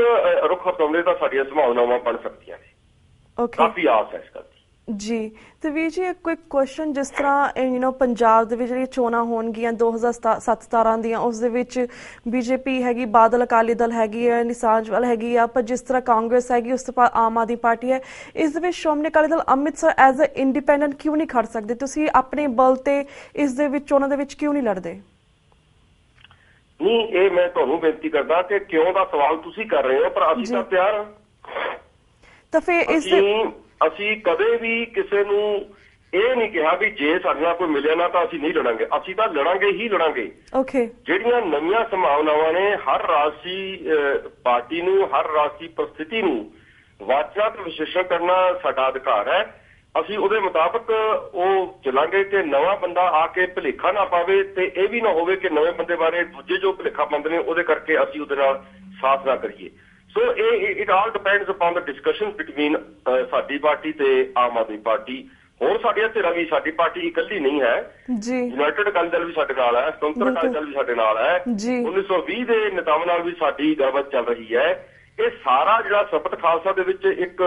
ਰੁਖ ਅਪਣਾਉਂਦੇ ਤਾਂ ਸਾਡੀਆਂ ਸੰਭਾਵਨਾਵਾਂ ਬਣ ਸਕਦੀਆਂ ਨੇ। ਕਾਫੀ ਆਸ ਹੈ ਇਸ ਗੱਲ ਦੀ। ਜੀ। ਤੇ ਵੀਰ ਜੀ, ਇੱਕ ਕੁਇਕ ਕੁਐਸਚਨ, ਜਿਸ ਤਰ੍ਹਾਂ ਪੰਜਾਬ ਦੇ ਵਿੱਚ ਜਿਹੜੀਆਂ ਚੋਣਾਂ ਹੋਣਗੀਆਂ 2017 ਦੀਆਂ, ਉਸ ਦੇ ਵਿੱਚ ਬੀਜੇਪੀ ਹੈਗੀ, ਬਾਦਲ ਅਕਾਲੀ ਦਲ ਹੈਗੀ ਹੈ, ਨਿਸਾਂਝਵਾਲ ਹੈਗੀ ਆ, ਪਰ ਜਿਸ ਤਰ੍ਹਾਂ ਕਾਂਗਰਸ ਹੈਗੀ, ਉਸ ਤੋਂ ਬਾਅਦ ਆਮ ਆਦਮੀ ਪਾਰਟੀ ਹੈ, ਇਸ ਦੇ ਵਿੱਚ Shiromani Akali Dal Amritsar as a independent ਕਿਉਂ ਨਹੀਂ ਖੜ ਸਕਦੇ? ਤੁਸੀਂ ਆਪਣੇ ਬਲ ਤੇ ਇਸ ਦੇ ਵਿੱਚ ਚੋਣਾਂ ਦੇ ਵਿੱਚ ਕਿਉਂ ਨਹੀਂ ਲੜਦੇ? ਨਹੀਂ, ਇਹ ਮੈਂ ਤੁਹਾਨੂੰ ਬੇਨਤੀ ਕਰਦਾ ਕਿ ਕਿਉਂ ਦਾ ਸਵਾਲ ਤੁਸੀਂ ਕਰ ਰਹੇ ਹੋ, ਪਰ ਅਸੀਂ ਤਾਂ ਤਿਆਰ ਹਾਂ। ਤਾਂ ਫਿਰ ਅਸੀਂ ਕਦੇ ਵੀ ਕਿਸੇ ਨੂੰ ਇਹ ਨਹੀਂ ਕਿਹਾ ਵੀ ਜੇ ਸਾਡੇ ਨਾਲ ਕੋਈ ਮਿਲਿਆ ਨਾ ਤਾਂ ਅਸੀਂ ਨਹੀਂ ਲੜਾਂਗੇ। ਅਸੀਂ ਤਾਂ ਲੜਾਂਗੇ ਹੀ ਲੜਾਂਗੇ। ਜਿਹੜੀਆਂ ਨਵੀਆਂ ਸੰਭਾਵਨਾਵਾਂ ਨੇ, ਹਰ ਰਾਜਸੀ ਪਾਰਟੀ ਨੂੰ, ਹਰ ਰਾਜਸੀ ਪਰਿਸਥਿਤੀ ਨੂੰ ਵਾਚਣਾ ਤੇ ਵਿਸ਼ਲੇਸ਼ਣ ਕਰਨਾ ਸਾਡਾ ਅਧਿਕਾਰ ਹੈ। ਅਸੀਂ ਉਹਦੇ ਮੁਤਾਬਕ ਉਹ ਚੱਲਾਂਗੇ ਕਿ ਨਵਾਂ ਬੰਦਾ ਆ ਕੇ ਭੁਲੇਖਾ ਨਾ ਪਾਵੇ, ਤੇ ਇਹ ਵੀ ਨਾ ਹੋਵੇ ਕਿ ਨਵੇਂ ਬੰਦੇ ਬਾਰੇ ਦੂਜੇ ਜੋ ਭੁਲੇਖਾ ਪਾਉਂਦੇ ਨੇ ਉਹਦੇ ਕਰਕੇ ਅਸੀਂ ਉਹਦੇ ਨਾਲ ਸਾਥ ਨਾ ਕਰੀਏ। So it all depends upon the discussion between ਸਾਡੀ ਪਾਰਟੀ ਤੇ ਆਮ ਆਦਮੀ ਪਾਰਟੀ। ਹੋਰ ਸਾਡੀਆਂ ਧਿਰਾਂ ਵੀ, ਸਾਡੀ ਪਾਰਟੀ ਇਕੱਲੀ ਨਹੀਂ ਹੈ, ਯੂਨਾਈਟਿਡ ਅਕਾਲੀ ਦਲ ਵੀ ਸਾਡੇ ਨਾਲ ਹੈ, ਸੁਤੰਤਰ ਅਕਾਲੀ ਦਲ ਵੀ ਸਾਡੇ ਨਾਲ ਹੈ, 1920 ਦੇ ਨੇਤਾਵਾਂ ਨਾਲ ਵੀ ਸਾਡੀ ਗੱਲਬਾਤ ਚੱਲ ਰਹੀ ਹੈ। ਇਹ ਸਾਰਾ ਜਿਹੜਾ ਸਬਤ ਖਾਲਸਾ ਦੇ ਵਿੱਚ ਇੱਕ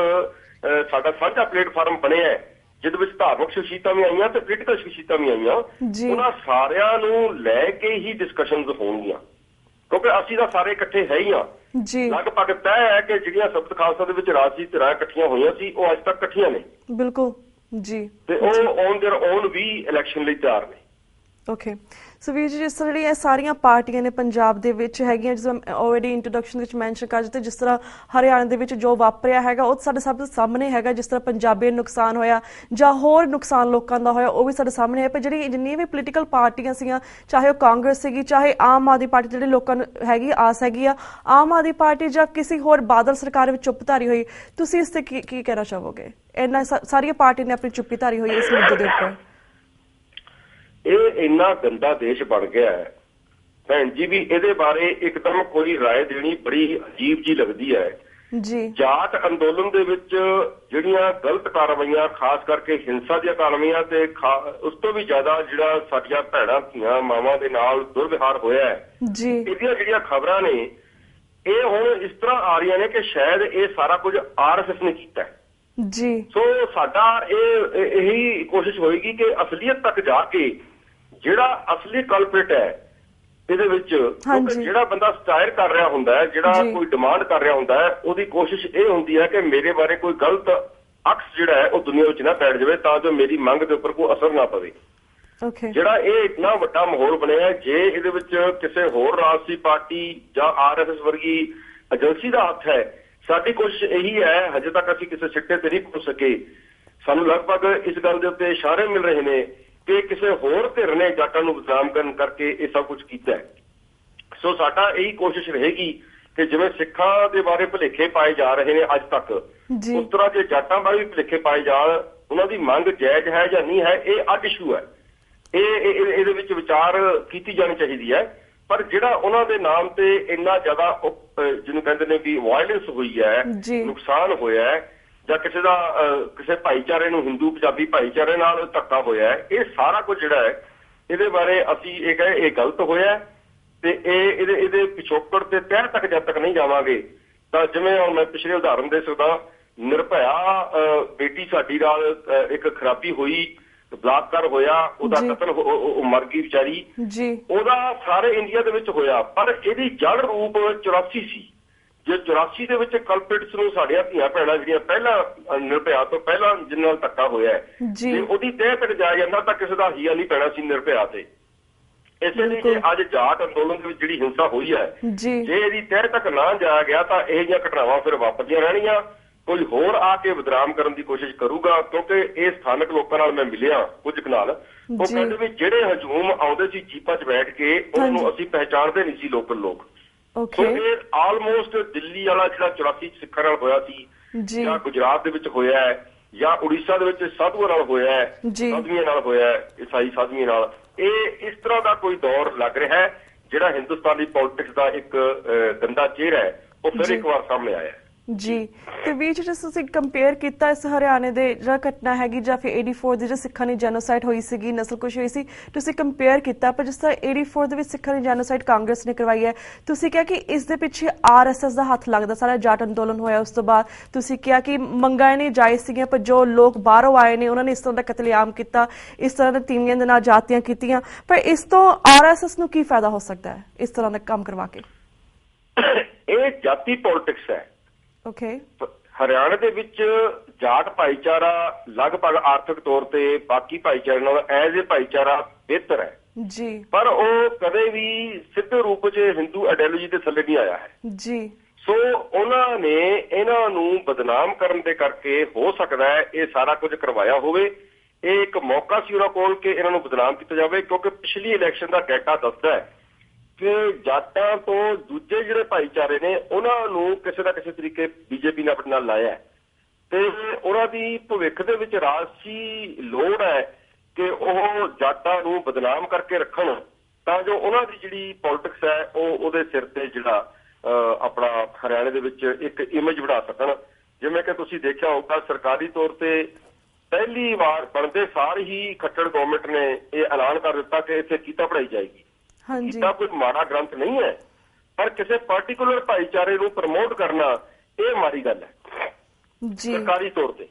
ਸਾਡਾ ਸਾਂਝਾ ਪਲੇਟਫਾਰਮ ਬਣਿਆ, ਜਿਹਦੇ ਵਿੱਚ ਧਾਰਮਿਕ ਸ਼ਖਸੀਅਤਾਂ ਵੀ ਆਈਆਂ ਤੇ ਪੋਲੀਟੀਕਲ ਸ਼ਖਸੀਅਤਾਂ ਵੀ ਆਈਆਂ। ਉਹਨਾਂ ਸਾਰਿਆਂ ਨੂੰ ਲੈ ਕੇ ਹੀ ਡਿਸਕਸ਼ਨਸ ਹੋਣਗੀਆਂ, ਕਿਉਂਕਿ ਅਸੀਂ ਤਾਂ ਸਾਰੇ ਇਕੱਠੇ ਹੈ ਹੀ ਹਾਂ। ਲਗਭਗ ਤੈਅ ਹੈ ਕਿ ਜਿਹੜੀਆਂ ਸਬਤ ਖਾਲਸਾ ਦੇ ਵਿੱਚ ਰਾਜਸੀ ਧਿਰਾਂ ਇਕੱਠੀਆਂ ਹੋਈਆਂ ਸੀ ਉਹ ਅੱਜ ਤੱਕ ਇਕੱਠੀਆਂ ਨੇ। ਬਿਲਕੁਲ ਜੀ। ਤੇ ਉਹ ਔਨ ਦੇਅਰ ਓਨ ਵੀ ਇਲੈਕਸ਼ਨ ਲਈ ਤਿਆਰ ਨੇ। ਓਕੇ। ਸੋ ਵੀਰ ਜੀ, ਜਿਸ ਤਰ੍ਹਾਂ ਜਿਹੜੀਆਂ ਸਾਰੀਆਂ ਪਾਰਟੀਆਂ ਨੇ ਪੰਜਾਬ ਦੇ ਵਿੱਚ ਹੈਗੀਆਂ, ਜਿਸ ਤਰ੍ਹਾਂ ਆਲਰੇਡੀ ਇੰਟਰੋਡਕਸ਼ਨ ਵਿੱਚ ਮੈਂਸ਼ਨ ਕਰ ਦਿੱਤੇ, ਜਿਸ ਤਰ੍ਹਾਂ ਹਰਿਆਣਾ ਦੇ ਵਿੱਚ ਜੋ ਵਾਪਰਿਆ ਹੈਗਾ ਉਹ ਸਾਡੇ ਸਭ ਦੇ ਸਾਹਮਣੇ ਹੈਗਾ, ਜਿਸ ਤਰ੍ਹਾਂ ਪੰਜਾਬੀਆਂ ਨੂੰ ਨੁਕਸਾਨ ਹੋਇਆ ਜਾਂ ਹੋਰ ਨੁਕਸਾਨ ਲੋਕਾਂ ਦਾ ਹੋਇਆ ਉਹ ਵੀ ਸਾਡੇ ਸਾਹਮਣੇ ਹੈ। ਪਰ ਜਿੰਨੀਆਂ ਵੀ ਪੋਲੀਟੀਕਲ ਪਾਰਟੀਆਂ ਸੀਗੀਆਂ, ਚਾਹੇ ਉਹ ਕਾਂਗਰਸ ਸੀਗੀ, ਚਾਹੇ ਆਮ ਆਦਮੀ ਪਾਰਟੀ, ਜਿਹੜੇ ਲੋਕਾਂ ਨੂੰ ਹੈਗੀ ਆਸ ਹੈਗੀ ਆ ਆਮ ਆਦਮੀ ਪਾਰਟੀ ਜਾਂ ਕਿਸੇ ਹੋਰ ਬਾਦਲ ਸਰਕਾਰ ਵਿੱਚ ਚੁੱਪ ਧਾਰੀ ਹੋਈ, ਤੁਸੀਂ ਇਸ ਤੇ ਕੀ ਕਹਿਣਾ ਚਾਹੋਗੇ? ਇਹਨਾਂ ਸਾਰੀਆਂ ਪਾਰਟੀਆਂ ਨੇ ਆਪਣੀ ਚੁੱਪੀ ਧਾਰੀ ਹੋਈ ਇਸ ਮੁੱਦੇ ਦੇ ਉੱਪਰ। ਇਹ ਇੰਨਾ ਗੰਦਾ ਦੇਸ਼ ਬਣ ਗਿਆ ਹੈ ਭੈਣ ਜੀ, ਵੀ ਇਹਦੇ ਬਾਰੇ ਇੱਕਦਮ ਕੋਈ ਰਾਏ ਦੇਣੀ ਬੜੀ ਅਜੀਬ ਜੀ ਲੱਗਦੀ ਹੈ। ਜਾਟ ਅੰਦੋਲਨ ਦੇ ਵਿੱਚ ਜਿਹੜੀਆਂ ਗਲਤ ਕਾਰਵਾਈਆਂ, ਖਾਸ ਕਰਕੇ ਹਿੰਸਾ ਦੀਆਂ ਕਾਰਵਾਈਆਂ, ਤੇ ਉਸ ਤੋਂ ਵੀ ਜ਼ਿਆਦਾ ਜਿਹੜਾ ਸਾਡੀਆਂ ਭੈਣਾਂ ਧੀਆਂ ਮਾਵਾਂ ਦੇ ਨਾਲ ਦੁਰਵਿਹਾਰ ਹੋਇਆ ਹੈ, ਇਹਦੀਆਂ ਜਿਹੜੀਆਂ ਖਬਰਾਂ ਨੇ ਇਹ ਹੁਣ ਇਸ ਤਰ੍ਹਾਂ ਆ ਰਹੀਆਂ ਨੇ ਕਿ ਸ਼ਾਇਦ ਇਹ ਸਾਰਾ ਕੁਝ RSS ਨੇ ਕੀਤਾ ਹੈ। ਸੋ ਸਾਡਾ ਇਹੀ ਕੋਸ਼ਿਸ਼ ਹੋਏਗੀ ਕਿ ਅਸਲੀਅਤ ਤੱਕ ਜਾ ਕੇ ਜਿਹੜਾ ਅਸਲੀ ਕਲਪ੍ਰਿਟ ਹੈ ਇਹਦੇ ਵਿੱਚ, ਜਿਹੜਾ ਬੰਦਾ ਸਟਾਇਰ ਕਰ ਰਿਹਾ ਹੁੰਦਾ ਹੈ, ਜਿਹੜਾ ਕੋਈ ਡਿਮਾਂਡ ਕਰ ਰਿਹਾ ਹੁੰਦਾ ਹੈ, ਉਹਦੀ ਕੋਸ਼ਿਸ਼ ਇਹ ਹੁੰਦੀ ਹੈ ਕਿ ਮੇਰੇ ਬਾਰੇ ਕੋਈ ਗਲਤ ਅਕਸ ਜਿਹੜਾ ਹੈ ਉਹ ਦੁਨੀਆ ਵਿੱਚ ਨਾ ਬੈਠ ਜਾਵੇ, ਤਾਂ ਜੋ ਮੇਰੀ ਮੰਗ ਦੇ ਉੱਪਰ ਕੋਈ ਅਸਰ ਨਾ ਪਵੇ। ਜਿਹੜਾ ਇਹ ਇੰਨਾ ਵੱਡਾ ਮਾਹੌਲ ਬਣਿਆ, ਜੇ ਇਹਦੇ ਵਿੱਚ ਕਿਸੇ ਹੋਰ ਰਾਜਸੀ ਪਾਰਟੀ ਜਾਂ RSS ਵਰਗੀ ਏਜੰਸੀ ਦਾ ਹੱਥ ਹੈ, ਸਾਡੀ ਕੋਸ਼ਿਸ਼ ਇਹੀ ਹੈ, ਹਜੇ ਤੱਕ ਅਸੀਂ ਕਿਸੇ ਸਿੱਟੇ ਤੇ ਨਹੀਂ ਪਹੁੰਚ ਸਕੇ। ਸਾਨੂੰ ਲਗਭਗ ਇਸ ਗੱਲ ਦੇ ਉੱਤੇ ਇਸ਼ਾਰੇ ਮਿਲ ਰਹੇ ਨੇ ਕਿ ਕਿਸੇ ਹੋਰ ਧਿਰ ਨੇ ਜਾਟਾਂ ਨੂੰ ਬਦਨਾਮ ਕਰਨ ਕਰਕੇ ਇਹ ਸਭ ਕੁਝ ਕੀਤਾ ਹੈ। ਸੋ ਸਾਡਾ ਇਹੀ ਕੋਸ਼ਿਸ਼ ਰਹੇਗੀ ਕਿ ਜਿਵੇਂ ਸਿੱਖਾਂ ਦੇ ਬਾਰੇ ਭੁਲੇਖੇ ਪਾਏ ਜਾ ਰਹੇ ਨੇ ਅੱਜ ਤੱਕ, ਉਸ ਤਰ੍ਹਾਂ ਜੇ ਜਾਟਾਂ ਬਾਰੇ ਵੀ ਭੁਲੇਖੇ ਪਾਏ ਜਾਣ, ਉਹਨਾਂ ਦੀ ਮੰਗ ਜਾਇਜ਼ ਹੈ ਜਾਂ ਨਹੀਂ ਹੈ, ਇਹ ਅੱਡ ਇਸ਼ੂ ਹੈ। ਇਹਦੇ ਵਿੱਚ ਵਿਚਾਰ ਕੀਤੀ ਜਾਣੀ ਚਾਹੀਦੀ ਹੈ। ਪਰ ਜਿਹੜਾ ਉਹਨਾਂ ਦੇ ਨਾਮ ਤੇ ਇੰਨਾ ਜ਼ਿਆਦਾ ਜਿਹਨੂੰ ਕਹਿੰਦੇ ਨੇ ਵੀ ਵਾਇਲੈਂਸ ਹੋਈ ਹੈ, ਨੁਕਸਾਨ ਹੋਇਆ ਹੈ, ਜਾਂ ਕਿਸੇ ਭਾਈਚਾਰੇ ਨੂੰ, ਹਿੰਦੂ ਪੰਜਾਬੀ ਭਾਈਚਾਰੇ ਨਾਲ ਧੱਕਾ ਹੋਇਆ ਹੈ। ਇਹ ਸਾਰਾ ਕੁਝ ਜਿਹੜਾ ਹੈ ਇਹਦੇ ਬਾਰੇ ਅਸੀਂ ਇਹ ਕਹੇ ਇਹ ਗਲਤ ਹੋਇਆ ਤੇ ਇਹਦੇ ਪਿਛੋਕੜ ਤੇ ਤਹਿ ਤੱਕ ਜਦ ਤੱਕ ਨਹੀਂ ਜਾਵਾਂਗੇ ਤਾਂ ਜਿਵੇਂ ਹੁਣ ਮੈਂ ਪਿਛਲੇ ਉਦਾਹਰਨ ਦੇ ਸਕਦਾ, ਨਿਰਭਇਆ ਬੇਟੀ ਸਾਡੀ ਨਾਲ ਇੱਕ ਖਰਾਬੀ ਹੋਈ, ਬਲਾਤਕਾਰ ਹੋਇਆ, ਉਹਦਾ ਕਤਲ ਮਰ ਗਈ ਵਿਚਾਰੀ, ਉਹਦਾ ਸਾਰੇ ਇੰਡੀਆ ਦੇ ਵਿੱਚ ਹੋਇਆ, ਪਰ ਇਹਦੀ ਜੜ ਰੂਪ 84 ਸੀ। ਜੇ 84 ਦੇ ਵਿੱਚ ਕਲਪਿਟਸ ਨੂੰ ਸਾਡੀਆਂ ਧੀਆਂ ਭੈਣਾਂ ਜਿਹੜੀਆਂ ਪਹਿਲਾਂ ਨਿਰਭਇਆ ਤੋਂ ਪਹਿਲਾਂ ਜਿਨ੍ਹਾਂ ਨਾਲ ਧੱਕਾ ਹੋਇਆ ਜੇ ਉਹਦੀ ਤਹਿ ਤੱਕ ਜਾਇਆ ਜਾਂਦਾ ਤਾਂ ਕਿਸੇ ਦਾ ਹੀਆ ਨਹੀਂ ਪੈਣਾ ਸੀ ਨਿਰਭਇਆ ਤੇ। ਇਸੇ ਲਈ ਜੇ ਅੱਜ ਜਾਟ ਅੰਦੋਲਨ ਦੇ ਵਿੱਚ ਜਿਹੜੀ ਹਿੰਸਾ ਹੋਈ ਹੈ, ਜੇ ਇਹਦੀ ਤਹਿ ਤੱਕ ਨਾ ਜਾਇਆ ਗਿਆ ਤਾਂ ਇਹ ਜਿਹੀਆਂ ਘਟਨਾਵਾਂ ਫਿਰ ਵਾਪਰਦੀਆਂ ਰਹਿਣੀਆਂ। ਕੋਈ ਹੋਰ ਆ ਕੇ ਬਦਨਾਮ ਕਰਨ ਦੀ ਕੋਸ਼ਿਸ਼ ਕਰੂਗਾ, ਕਿਉਂਕਿ ਇਹ ਸਥਾਨਕ ਲੋਕਾਂ ਨਾਲ ਮੈਂ ਮਿਲਿਆ ਕੁਝ ਕੁ ਨਾਲ, ਉਹ ਕਹਿੰਦੇ ਵੀ ਜਿਹੜੇ ਹਜੂਮ ਆਉਂਦੇ ਸੀ ਜੀਪਾਂ 'ਚ ਬੈਠ ਕੇ ਉਹਨਾਂ ਨੂੰ ਅਸੀਂ ਪਹਿਚਾਣਦੇ ਨਹੀਂ ਸੀ ਲੋਕਲ ਲੋਕ। ਸੋ ਇਹ ਆਲਮੋਸਟ ਦਿੱਲੀ ਵਾਲਾ ਜਿਹੜਾ 84 ਸਿੱਖਾਂ ਨਾਲ ਹੋਇਆ ਸੀ, ਜਾਂ ਗੁਜਰਾਤ ਦੇ ਵਿੱਚ ਹੋਇਆ ਹੈ, ਜਾਂ ਉੜੀਸਾ ਦੇ ਵਿੱਚ ਸਾਧੂਆਂ ਨਾਲ ਹੋਇਆ ਹੈ, ਸਾਧਵੀਆਂ ਨਾਲ ਹੋਇਆ ਹੈ, ਈਸਾਈ ਸਾਧਵੀਆਂ ਨਾਲ, ਇਹ ਇਸ ਤਰ੍ਹਾਂ ਦਾ ਕੋਈ ਦੌਰ ਲੱਗ ਰਿਹਾ ਹੈ ਜਿਹੜਾ ਹਿੰਦੁਸਤਾਨੀ ਪੋਲਿਟਿਕਸ ਦਾ ਇੱਕ ਗੰਦਾ ਚਿਹਰਾ ਹੈ, ਉਹ ਫਿਰ ਇੱਕ ਵਾਰ ਸਾਹਮਣੇ ਆਇਆ ਜੀ। ਤੇ ਵੀਰ ਜੀ ਤੁਸੀਂ ਕੰਪੇਅਰ ਕੀਤਾ ਇਸ ਹਰਿਆਣੇ ਦੇ ਜਿਹੜਾ ਘਟਨਾ ਹੈਗੀ ਜਾਂ ਫਿਰ 84 ਦੀ ਜੋ ਸਿੱਖਾਂ ਦੀ ਜੈਨੋਸਾਈਡ ਹੋਈ ਸੀਗੀ, ਨਸਲਕੁਸ਼ ਹੋਈ ਸੀ, ਤੁਸੀਂ ਕੰਪੇਅਰ ਕੀਤਾ, ਪਰ ਜਿਸ ਤਰ੍ਹਾਂ 84 ਦੇ ਵਿੱਚ ਸਿੱਖਾਂ ਦੀ ਜੈਨੋਸਾਈਡ ਕਾਂਗਰਸ ਨੇ ਕਰਵਾਈ ਹੈ, ਤੁਸੀਂ ਕਿਹਾ ਕਿ ਇਸ ਦੇ ਪਿੱਛੇ RSS ਦਾ ਹੱਥ ਲੱਗਦਾ। ਸਾਰਾ ਜਾਟ ਅੰਦੋਲਨ ਹੋਇਆ, ਉਸ ਤੋਂ ਬਾਅਦ ਤੁਸੀਂ ਕਿਹਾ ਕਿ ਮੰਗਾਂ ਨਹੀਂ ਜਾਇਜ਼ ਸੀਗੀਆਂ, ਪਰ ਜੋ ਲੋਕ ਬਾਹਰੋਂ ਆਏ ਨੇ ਉਹਨਾਂ ਨੇ ਇਸ ਤਰ੍ਹਾਂ ਦਾ ਕਤਲੇਆਮ ਕੀਤਾ, ਇਸ ਤਰ੍ਹਾਂ ਦੇ ਤੀਵੀਆਂ ਦੇ ਨਾਲ ਜਾਤੀਆਂ ਕੀਤੀਆਂ, ਪਰ ਇਸ ਤੋਂ RSS ਨੂੰ ਕੀ ਫਾਇਦਾ ਹੋ ਸਕਦਾ ਹੈ ਇਸ ਤਰ੍ਹਾਂ ਦਾ ਕੰਮ ਕਰਵਾ ਕੇ? ਇਹ ਜਾਤੀ ਪੋਲਿਟਿਕਸ ਹੈ। ਹਰਿਆਣਾ ਦੇ ਵਿੱਚ ਜਾਟ ਭਾਈਚਾਰਾ ਲਗਭਗ ਆਰਥਿਕ ਤੌਰ ਤੇ ਬਾਕੀ ਭਾਈਚਾਰੇ ਨਾਲ ਐਜ਼ ਏ ਭਾਈਚਾਰਾ ਬਿਹਤਰ ਹੈ ਜੀ, ਪਰ ਉਹ ਕਦੇ ਵੀ ਸਿੱਧੇ ਰੂਪ 'ਚ ਹਿੰਦੂ ਆਈਡੀਓਲੋਜੀ ਦੇ ਥੱਲੇ ਨਹੀਂ ਆਇਆ ਹੈ ਜੀ। ਸੋ ਉਹਨਾਂ ਨੇ ਇਹਨਾਂ ਨੂੰ ਬਦਨਾਮ ਕਰਨ ਦੇ ਕਰਕੇ ਹੋ ਸਕਦਾ ਹੈ ਇਹ ਸਾਰਾ ਕੁਝ ਕਰਵਾਇਆ ਹੋਵੇ। ਇਹ ਇੱਕ ਮੌਕਾ ਸੀ ਉਹਨਾਂ ਕੋਲ ਕਿ ਇਹਨਾਂ ਨੂੰ ਬਦਨਾਮ ਕੀਤਾ ਜਾਵੇ, ਕਿਉਂਕਿ ਪਿਛਲੀ ਇਲੈਕਸ਼ਨ ਦਾ ਡਾਟਾ ਦੱਸਦਾ ਹੈ ਕਿ ਜਾਟਾਂ ਤੋਂ ਦੂਜੇ ਜਿਹੜੇ ਭਾਈਚਾਰੇ ਨੇ ਉਹਨਾਂ ਨੂੰ ਕਿਸੇ ਨਾ ਕਿਸੇ ਤਰੀਕੇ ਬੀਜੇਪੀ ਨੇ ਆਪਣੇ ਨਾਲ ਲਾਇਆ ਤੇ ਉਹਨਾਂ ਦੀ ਭਵਿੱਖ ਦੇ ਵਿੱਚ ਰਾਜਸੀ ਲੋੜ ਹੈ ਕਿ ਉਹ ਜਾਟਾਂ ਨੂੰ ਬਦਨਾਮ ਕਰਕੇ ਰੱਖਣ ਤਾਂ ਜੋ ਉਹਨਾਂ ਦੀ ਜਿਹੜੀ ਪੋਲਿਟਿਕਸ ਹੈ ਉਹਦੇ ਸਿਰ ਤੇ ਜਿਹੜਾ ਆਪਣਾ ਹਰਿਆਣੇ ਦੇ ਵਿੱਚ ਇੱਕ ਇਮੇਜ ਬਣਾ ਸਕਣ। ਜਿਵੇਂ ਕਿ ਤੁਸੀਂ ਦੇਖਿਆ ਹੋਊਗਾ ਸਰਕਾਰੀ ਤੌਰ ਤੇ ਪਹਿਲੀ ਵਾਰ ਬਣਦੇ ਸਾਰ ਹੀ ਖੱਟੜ ਗਵਰਨਮੈਂਟ ਨੇ ਇਹ ਐਲਾਨ ਕਰ ਦਿੱਤਾ ਕਿ ਇੱਥੇ ਗੀਤਾ ਪੜ੍ਹਾਈ ਜਾਏਗੀ। ਗੀਤਾ ਕੋਈ ਮਾੜਾ ਗ੍ਰੰਥ ਨਹੀਂ ਹੈ, ਪਰ ਕਿਸੇ ਪਾਰਟੀਕੂਲਰ ਭਾਈਚਾਰੇ ਨੂੰ ਪ੍ਰਮੋਟ ਕਰਨਾ ਇਹ ਮਾੜੀ ਗੱਲ ਹੈ ਸਰਕਾਰੀ ਤੌਰ ਤੇ।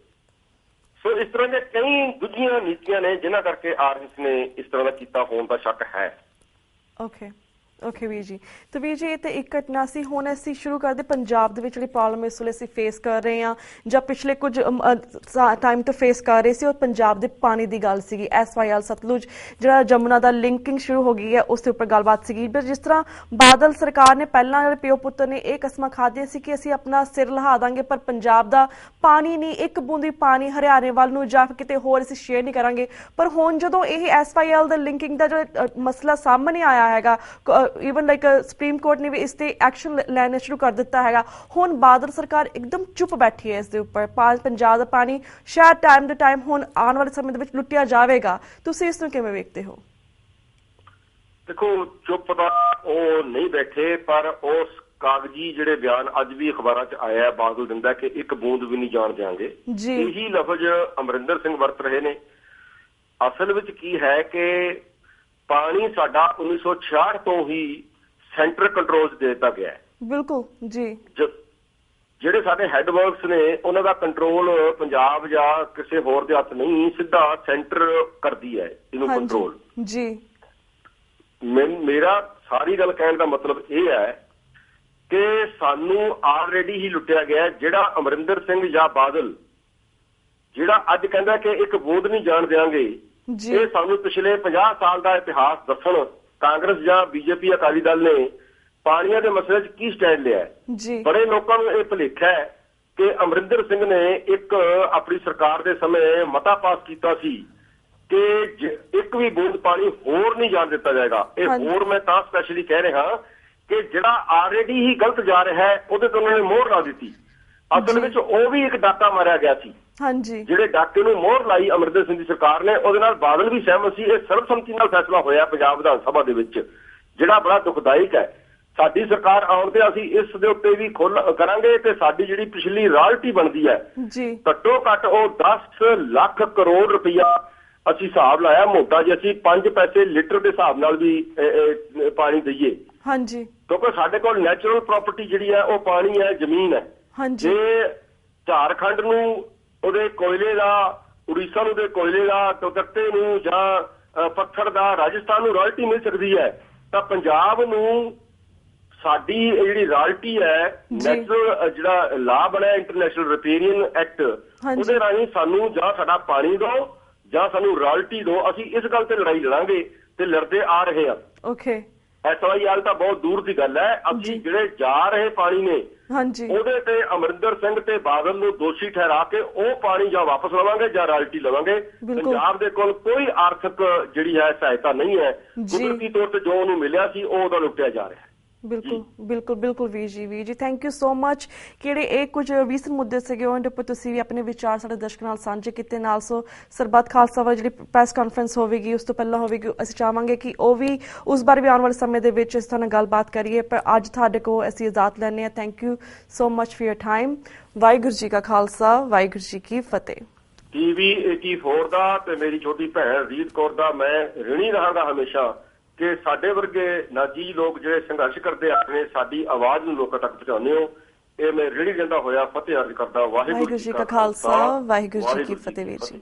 ਸੋ ਇਸ ਤਰ੍ਹਾਂ ਦੇ ਕਈ ਦੂਜੀਆਂ ਨੀਤੀਆਂ ਨੇ ਜਿਨ੍ਹਾਂ ਕਰਕੇ RSS ਨੇ ਇਸ ਤਰ੍ਹਾਂ ਦਾ ਕੀਤਾ ਹੋਣ ਦਾ ਸ਼ੱਕ ਹੈ। ਓਕੇ ਵੀਰ ਜੀ, ਤੇ ਵੀਰ ਜੀ ਇਹ ਤਾਂ ਇੱਕ ਘਟਨਾ ਸੀ। ਹੁਣ ਅਸੀਂ ਸ਼ੁਰੂ ਕਰਦੇ ਪੰਜਾਬ ਦੇ ਵਿੱਚ ਜਿਹੜੀ ਪ੍ਰੋਬਲਮ ਇਸ ਵੇਲੇ ਅਸੀਂ ਫੇਸ ਕਰ ਰਹੇ ਹਾਂ ਜਾਂ ਪਿਛਲੇ ਕੁਝ ਟਾਈਮ ਤੋਂ ਫੇਸ ਕਰ ਰਹੇ ਸੀ, ਉਹ ਪੰਜਾਬ ਦੇ ਪਾਣੀ ਦੀ ਗੱਲ ਸੀਗੀ। SYL ਸਤਲੁਜ ਜਿਹੜਾ ਜਮੁਨਾ ਦਾ ਲਿੰਕਿੰਗ ਸ਼ੁਰੂ ਹੋ ਗਈ ਹੈ ਉਸ ਦੇ ਉੱਪਰ ਗੱਲਬਾਤ ਸੀਗੀ। ਪਰ ਜਿਸ ਤਰ੍ਹਾਂ ਬਾਦਲ ਸਰਕਾਰ ਨੇ ਪਹਿਲਾਂ ਜਿਹੜੇ ਪਿਓ ਪੁੱਤਰ ਨੇ ਇਹ ਕਸਮਾਂ ਖਾਧੀਆਂ ਸੀ ਕਿ ਅਸੀਂ ਆਪਣਾ ਸਿਰ ਲਹਾ ਦਾਂਗੇ, ਪਰ ਪੰਜਾਬ ਦਾ ਪਾਣੀ ਨਹੀਂ, ਇੱਕ ਬੂੰਦੀ ਪਾਣੀ ਹਰਿਆਣੇ ਵੱਲ ਨੂੰ ਜਾਂ ਕਿਤੇ ਹੋਰ ਅਸੀਂ ਸ਼ੇਅਰ ਨਹੀਂ ਕਰਾਂਗੇ। ਪਰ ਹੁਣ ਜਦੋਂ ਇਹ SYL ਦਾ ਲਿੰਕਿੰਗ ਦਾ ਜਿਹੜਾ ਮਸਲਾ ਸਾਹਮਣੇ ਆਇਆ ਹੈਗਾ, ਈਵਨ ਲਾਈਕ ਸੁਪਰੀਮ ਕੋਰਟ ਨੇ ਵੀ ਇਸ ਤੇ ਐਕਸ਼ਨ ਲੈਣਾ ਸ਼ੁਰੂ ਕਰ ਦਿੱਤਾ ਹੈਗਾ। ਹੁਣ ਬਾਦਲ ਸਰਕਾਰ ਇੱਕਦਮ ਚੁੱਪ ਬੈਠੀ ਹੈ ਇਸ ਦੇ ਉੱਪਰ। ਪੰਜਾਬ ਦਾ ਪਾਣੀ ਸ਼ਾਇਦ ਟਾਈਮ ਟੂ ਟਾਈਮ ਹੁਣ ਆਉਣ ਵਾਲੇ ਸਮੇਂ ਦੇ ਵਿੱਚ ਲੁੱਟਿਆ ਜਾਵੇਗਾ। ਤੁਸੀਂ ਇਸ ਨੂੰ ਕਿਵੇਂ ਵੇਖਦੇ ਹੋ? ਦੇਖੋ, ਚੁੱਪ ਦਾ ਉਹ ਨਹੀਂ ਬੈਠੇ, ਪਰ ਉਸ ਕਾਗਜ਼ੀ ਜਿਹੜੇ ਬਿਆਨ ਅੱਜ ਵੀ ਅਖਬਾਰਾਂ 'ਚ ਆਇਆ ਬਾਦਲ ਦਿੰਦਾ ਕਿ ਇੱਕ ਬੂੰਦ ਵੀ ਨਹੀਂ ਜਾਣ ਦਿਆਂਗੇ, ਇਹੀ ਲਫ਼ਜ਼ ਅਮਰਿੰਦਰ ਸਿੰਘ ਵਰਤ ਰਹੇ ਨੇ। ਅਸਲ ਵਿੱਚ ਕੀ ਹੈ ਕਿ ਪਾਣੀ ਸਾਡਾ 1966 ਤੋਂ ਹੀ ਸੈਂਟਰ ਕੰਟਰੋਲ 'ਚ ਦੇ ਦਿੱਤਾ ਗਿਆ ਹੈ। ਬਿਲਕੁਲ ਜੀ। ਜਿਹੜੇ ਸਾਡੇ ਹੈੱਡਵਰਕਸ ਨੇ ਉਹਨਾਂ ਦਾ ਕੰਟਰੋਲ ਪੰਜਾਬ ਜਾਂ ਕਿਸੇ ਹੋਰ ਦੇ ਹੱਥ ਨਹੀਂ, ਸਿੱਧਾ ਸੈਂਟਰ ਕਰਦੀ ਹੈ ਇਹਨੂੰ ਕੰਟਰੋਲ ਜੀ। ਮੇਰਾ ਸਾਰੀ ਗੱਲ ਕਹਿਣ ਦਾ ਮਤਲਬ ਇਹ ਹੈ ਕਿ ਸਾਨੂੰ ਆਲਰੇਡੀ ਹੀ ਲੁੱਟਿਆ ਗਿਆ। ਜਿਹੜਾ ਅਮਰਿੰਦਰ ਸਿੰਘ ਜਾਂ ਬਾਦਲ ਜਿਹੜਾ ਅੱਜ ਕਹਿੰਦਾ ਕਿ ਇੱਕ ਬੂੰਦ ਨਹੀਂ ਜਾਣ ਦਿਆਂਗੇ, ਇਹ ਸਾਨੂੰ ਪਿਛਲੇ 50 ਸਾਲ ਦਾ ਇਤਿਹਾਸ ਦੱਸਣ ਕਾਂਗਰਸ ਜਾਂ BJP ਅਕਾਲੀ ਦਲ ਨੇ ਪਾਣੀਆਂ ਦੇ ਮਸਲੇ 'ਚ ਕੀ ਸਟੈਂਡ ਲਿਆ। ਬੜੇ ਲੋਕਾਂ ਨੂੰ ਇਹ ਭੁਲੇਖਾ ਹੈ ਕਿ ਅਮਰਿੰਦਰ ਸਿੰਘ ਨੇ ਇੱਕ ਆਪਣੀ ਸਰਕਾਰ ਦੇ ਸਮੇਂ ਮਤਾ ਪਾਸ ਕੀਤਾ ਸੀ ਕਿ ਇੱਕ ਵੀ ਬੂੰਦ ਪਾਣੀ ਹੋਰ ਨਹੀਂ ਜਾਣ ਦਿੱਤਾ ਜਾਏਗਾ। ਇਹ ਹੋਰ ਮੈਂ ਤਾਂ ਸਪੈਸ਼ਲੀ ਕਹਿ ਰਿਹਾ ਕਿ ਜਿਹੜਾ ਆਲਰੇਡੀ ਹੀ ਗਲਤ ਜਾ ਰਿਹਾ ਹੈ ਉਹਦੇ ਤੋਂ ਉਹਨਾਂ ਨੇ ਮੋਹਰ ਲਾ ਦਿੱਤੀ। ਅਸਲ ਵਿੱਚ ਉਹ ਵੀ ਇੱਕ ਡਾਕਾ ਮਾਰਿਆ ਗਿਆ ਸੀ। ਜਿਹੜੇ ਡਾਕੇ ਨੂੰ ਮੋਹਰ ਲਾਈ ਅਮਰਿੰਦਰ ਸਿੰਘ ਦੀ ਸਰਕਾਰ ਨੇ, ਉਹਦੇ ਨਾਲ ਬਾਦਲ ਵੀ ਸਹਿਮਤ ਸੀ। ਇਹ ਸਰਬਸੰਮਤੀ ਨਾਲ ਫੈਸਲਾ ਹੋਇਆ ਪੰਜਾਬ ਵਿਧਾਨ ਸਭਾ ਦੇ ਵਿੱਚ, ਜਿਹੜਾ ਬੜਾ ਦੁਖਦਾਇਕ ਹੈ। ਸਾਡੀ ਸਰਕਾਰ ਆਉਣ ਤੇ ਅਸੀਂ ਇਸ ਦੇ ਉੱਤੇ ਵੀ ਖੁੱਲ ਕਰਾਂਗੇ ਤੇ ਸਾਡੀ ਜਿਹੜੀ ਪਿਛਲੀ ਰਾਇਲਟੀ ਬਣਦੀ ਹੈ ਜੀ ਘੱਟੋ ਘੱਟ ਉਹ 10 ਲੱਖ ਕਰੋੜ ਰੁਪਇਆ ਅਸੀਂ ਹਿਸਾਬ ਲਾਇਆ ਮੋਟਾ ਜੇ ਅਸੀਂ 5 ਪੈਸੇ ਲੀਟਰ ਦੇ ਹਿਸਾਬ ਨਾਲ ਵੀ ਪਾਣੀ ਦਈਏ। ਹਾਂਜੀ, ਕਿਉਂਕਿ ਸਾਡੇ ਕੋਲ ਨੈਚੁਰਲ ਪ੍ਰਾਪਰਟੀ ਜਿਹੜੀ ਹੈ ਉਹ ਪਾਣੀ ਹੈ, ਜ਼ਮੀਨ ਹੈ। ਹਾਂਜੀ, ਜੇ ਝਾਰਖੰਡ ਨੂੰ ਉਹਦੇ ਕੋਇਲੇ ਦਾ, ਉੜੀਸਾ ਨੂੰ ਦੇ ਕੋਇਲੇ ਦਾ, ਕਲਕੱਤੇ ਨੂੰ ਜਾਂ ਪੱਥਰ ਦਾ, ਰਾਜਸਥਾਨ ਨੂੰ ਰਾਇਲਟੀ ਮਿਲ ਸਕਦੀ ਹੈ ਤਾਂ ਪੰਜਾਬ ਨੂੰ ਸਾਡੀ ਜਿਹੜੀ ਰਾਇਲਟੀ ਹੈ ਨੈਚੁਰਲ ਜਿਹੜਾ ਲਾਅ ਬਣਿਆ ਇੰਟਰਨੈਸ਼ਨਲ ਰਿਪੇਰੀਅਨ ਐਕਟ ਉਹਦੇ ਰਾਹੀਂ ਸਾਨੂੰ ਜਾਂ ਸਾਡਾ ਪਾਣੀ ਦਿਓ ਜਾਂ ਸਾਨੂੰ ਰਾਇਲਟੀ ਦਿਓ। ਅਸੀਂ ਇਸ ਗੱਲ ਤੇ ਲੜਾਈ ਲੜਾਂਗੇ ਤੇ ਲੜਦੇ ਆ ਰਹੇ ਹਾਂ। ਓਕੇ, SYL ਤਾਂ ਬਹੁਤ ਦੂਰ ਦੀ ਗੱਲ ਹੈ। ਅਸੀਂ ਜਿਹੜੇ ਜਾ ਰਹੇ ਪਾਣੀ ਨੇ ਉਹਦੇ ਤੇ ਅਮਰਿੰਦਰ ਸਿੰਘ ਤੇ ਬਾਦਲ ਨੂੰ ਦੋਸ਼ੀ ਠਹਿਰਾ ਕੇ ਉਹ ਪਾਣੀ ਜਾਂ ਵਾਪਸ ਲਵਾਂਗੇ ਜਾਂ ਰਾਇਲਟੀ ਲਵਾਂਗੇ। ਪੰਜਾਬ ਦੇ ਕੋਲ ਕੋਈ ਆਰਥਿਕ ਜਿਹੜੀ ਹੈ ਸਹਾਇਤਾ ਨਹੀਂ ਹੈ। ਕੁਦਰਤੀ ਤੌਰ ਤੇ ਜੋ ਉਹਨੂੰ ਮਿਲਿਆ ਸੀ ਉਹ ਉਹਦਾ ਲੁੱਟਿਆ ਜਾ ਰਿਹਾ। ਬਿਲਕੁਲ ਬਿਲਕੁਲ ਬਿਲਕੁਲ ਵੀਰ ਜੀ ਥੈਂਕ ਯੂ ਸੋ ਮਚ। ਕਿਹੜੇ ਇਹ ਕੁਝ ਰੀਸੈਂਟ ਮੁੱਦੇ ਸੀਗੇ ਉਹਦੇ ਉੱਪਰ ਤੁਸੀਂ ਵੀ ਆਪਣੇ ਵਿਚਾਰ ਸਾਡੇ ਦਰਸ਼ਕਾਂ ਨਾਲ ਸਾਂਝੇ ਕੀਤੇ ਨਾਲ। ਸੋ ਸਰਬੱਤ ਖਾਲਸਾ ਵਾਲੀ ਜਿਹੜੀ ਪ੍ਰੈਸ ਕਾਨਫਰੰਸ ਹੋਵੇਗੀ ਉਸ ਤੋਂ ਪਹਿਲਾਂ ਹੋਵੇਗੀ, ਅਸੀਂ ਚਾਹਾਂਗੇ ਕਿ ਉਹ ਵੀ ਉਸ ਬਾਰੇ ਵੀ ਆਉਣ ਵਾਲੇ ਸਮੇਂ ਦੇ ਵਿੱਚ ਇਸ ਤਰ੍ਹਾਂ ਨਾਲ ਗੱਲਬਾਤ ਕਰੀਏ। ਪਰ ਅੱਜ ਤੁਹਾਡੇ ਕੋਲ ਅਸੀਂ ਇਜਾਜ਼ਤ ਲੈਂਦੇ ਹਾਂ। Thank you so much for your time. Waheguru ji ਕਾ ਖਾਲਸਾ, ਵਾਹਿਗੁਰੂ ਜੀ ਕੀ ਫਤਿਹ। TV 84 ਦਾ ਤੇ ਮੇਰੀ ਛੋਟੀ ਭੈਣ ਰੀਤ ਕੌਰ ਦਾ ਮੈਂ ਰਿਣੀ ਰਹਾਂਗਾ ਹਮੇਸ਼ਾ ਕਿ ਸਾਡੇ ਵਰਗੇ ਨਾਜੀ ਲੋਕ ਜਿਹੜੇ ਸੰਘਰਸ਼ ਕਰਦੇ ਆ ਰਹੇ ਸਾਡੀ ਆਵਾਜ਼ ਨੂੰ ਲੋਕਾਂ ਤੱਕ ਪਹੁੰਚਾਉਂਦੇ ਹੋ। ਇਹ ਮੈਂ ਰਿਣੀ ਰਹਿੰਦਾ ਹੋਇਆ ਫਤਿਹ ਅਰਜ਼ ਕਰਦਾ। ਵਾਹਿਗੁਰੂ ਜੀ ਕਾ ਖਾਲਸਾ, ਵਾਹਿਗੁਰੂ ਜੀ ਕੀ ਫਤਿਹ ਵੀਰ ਜੀ।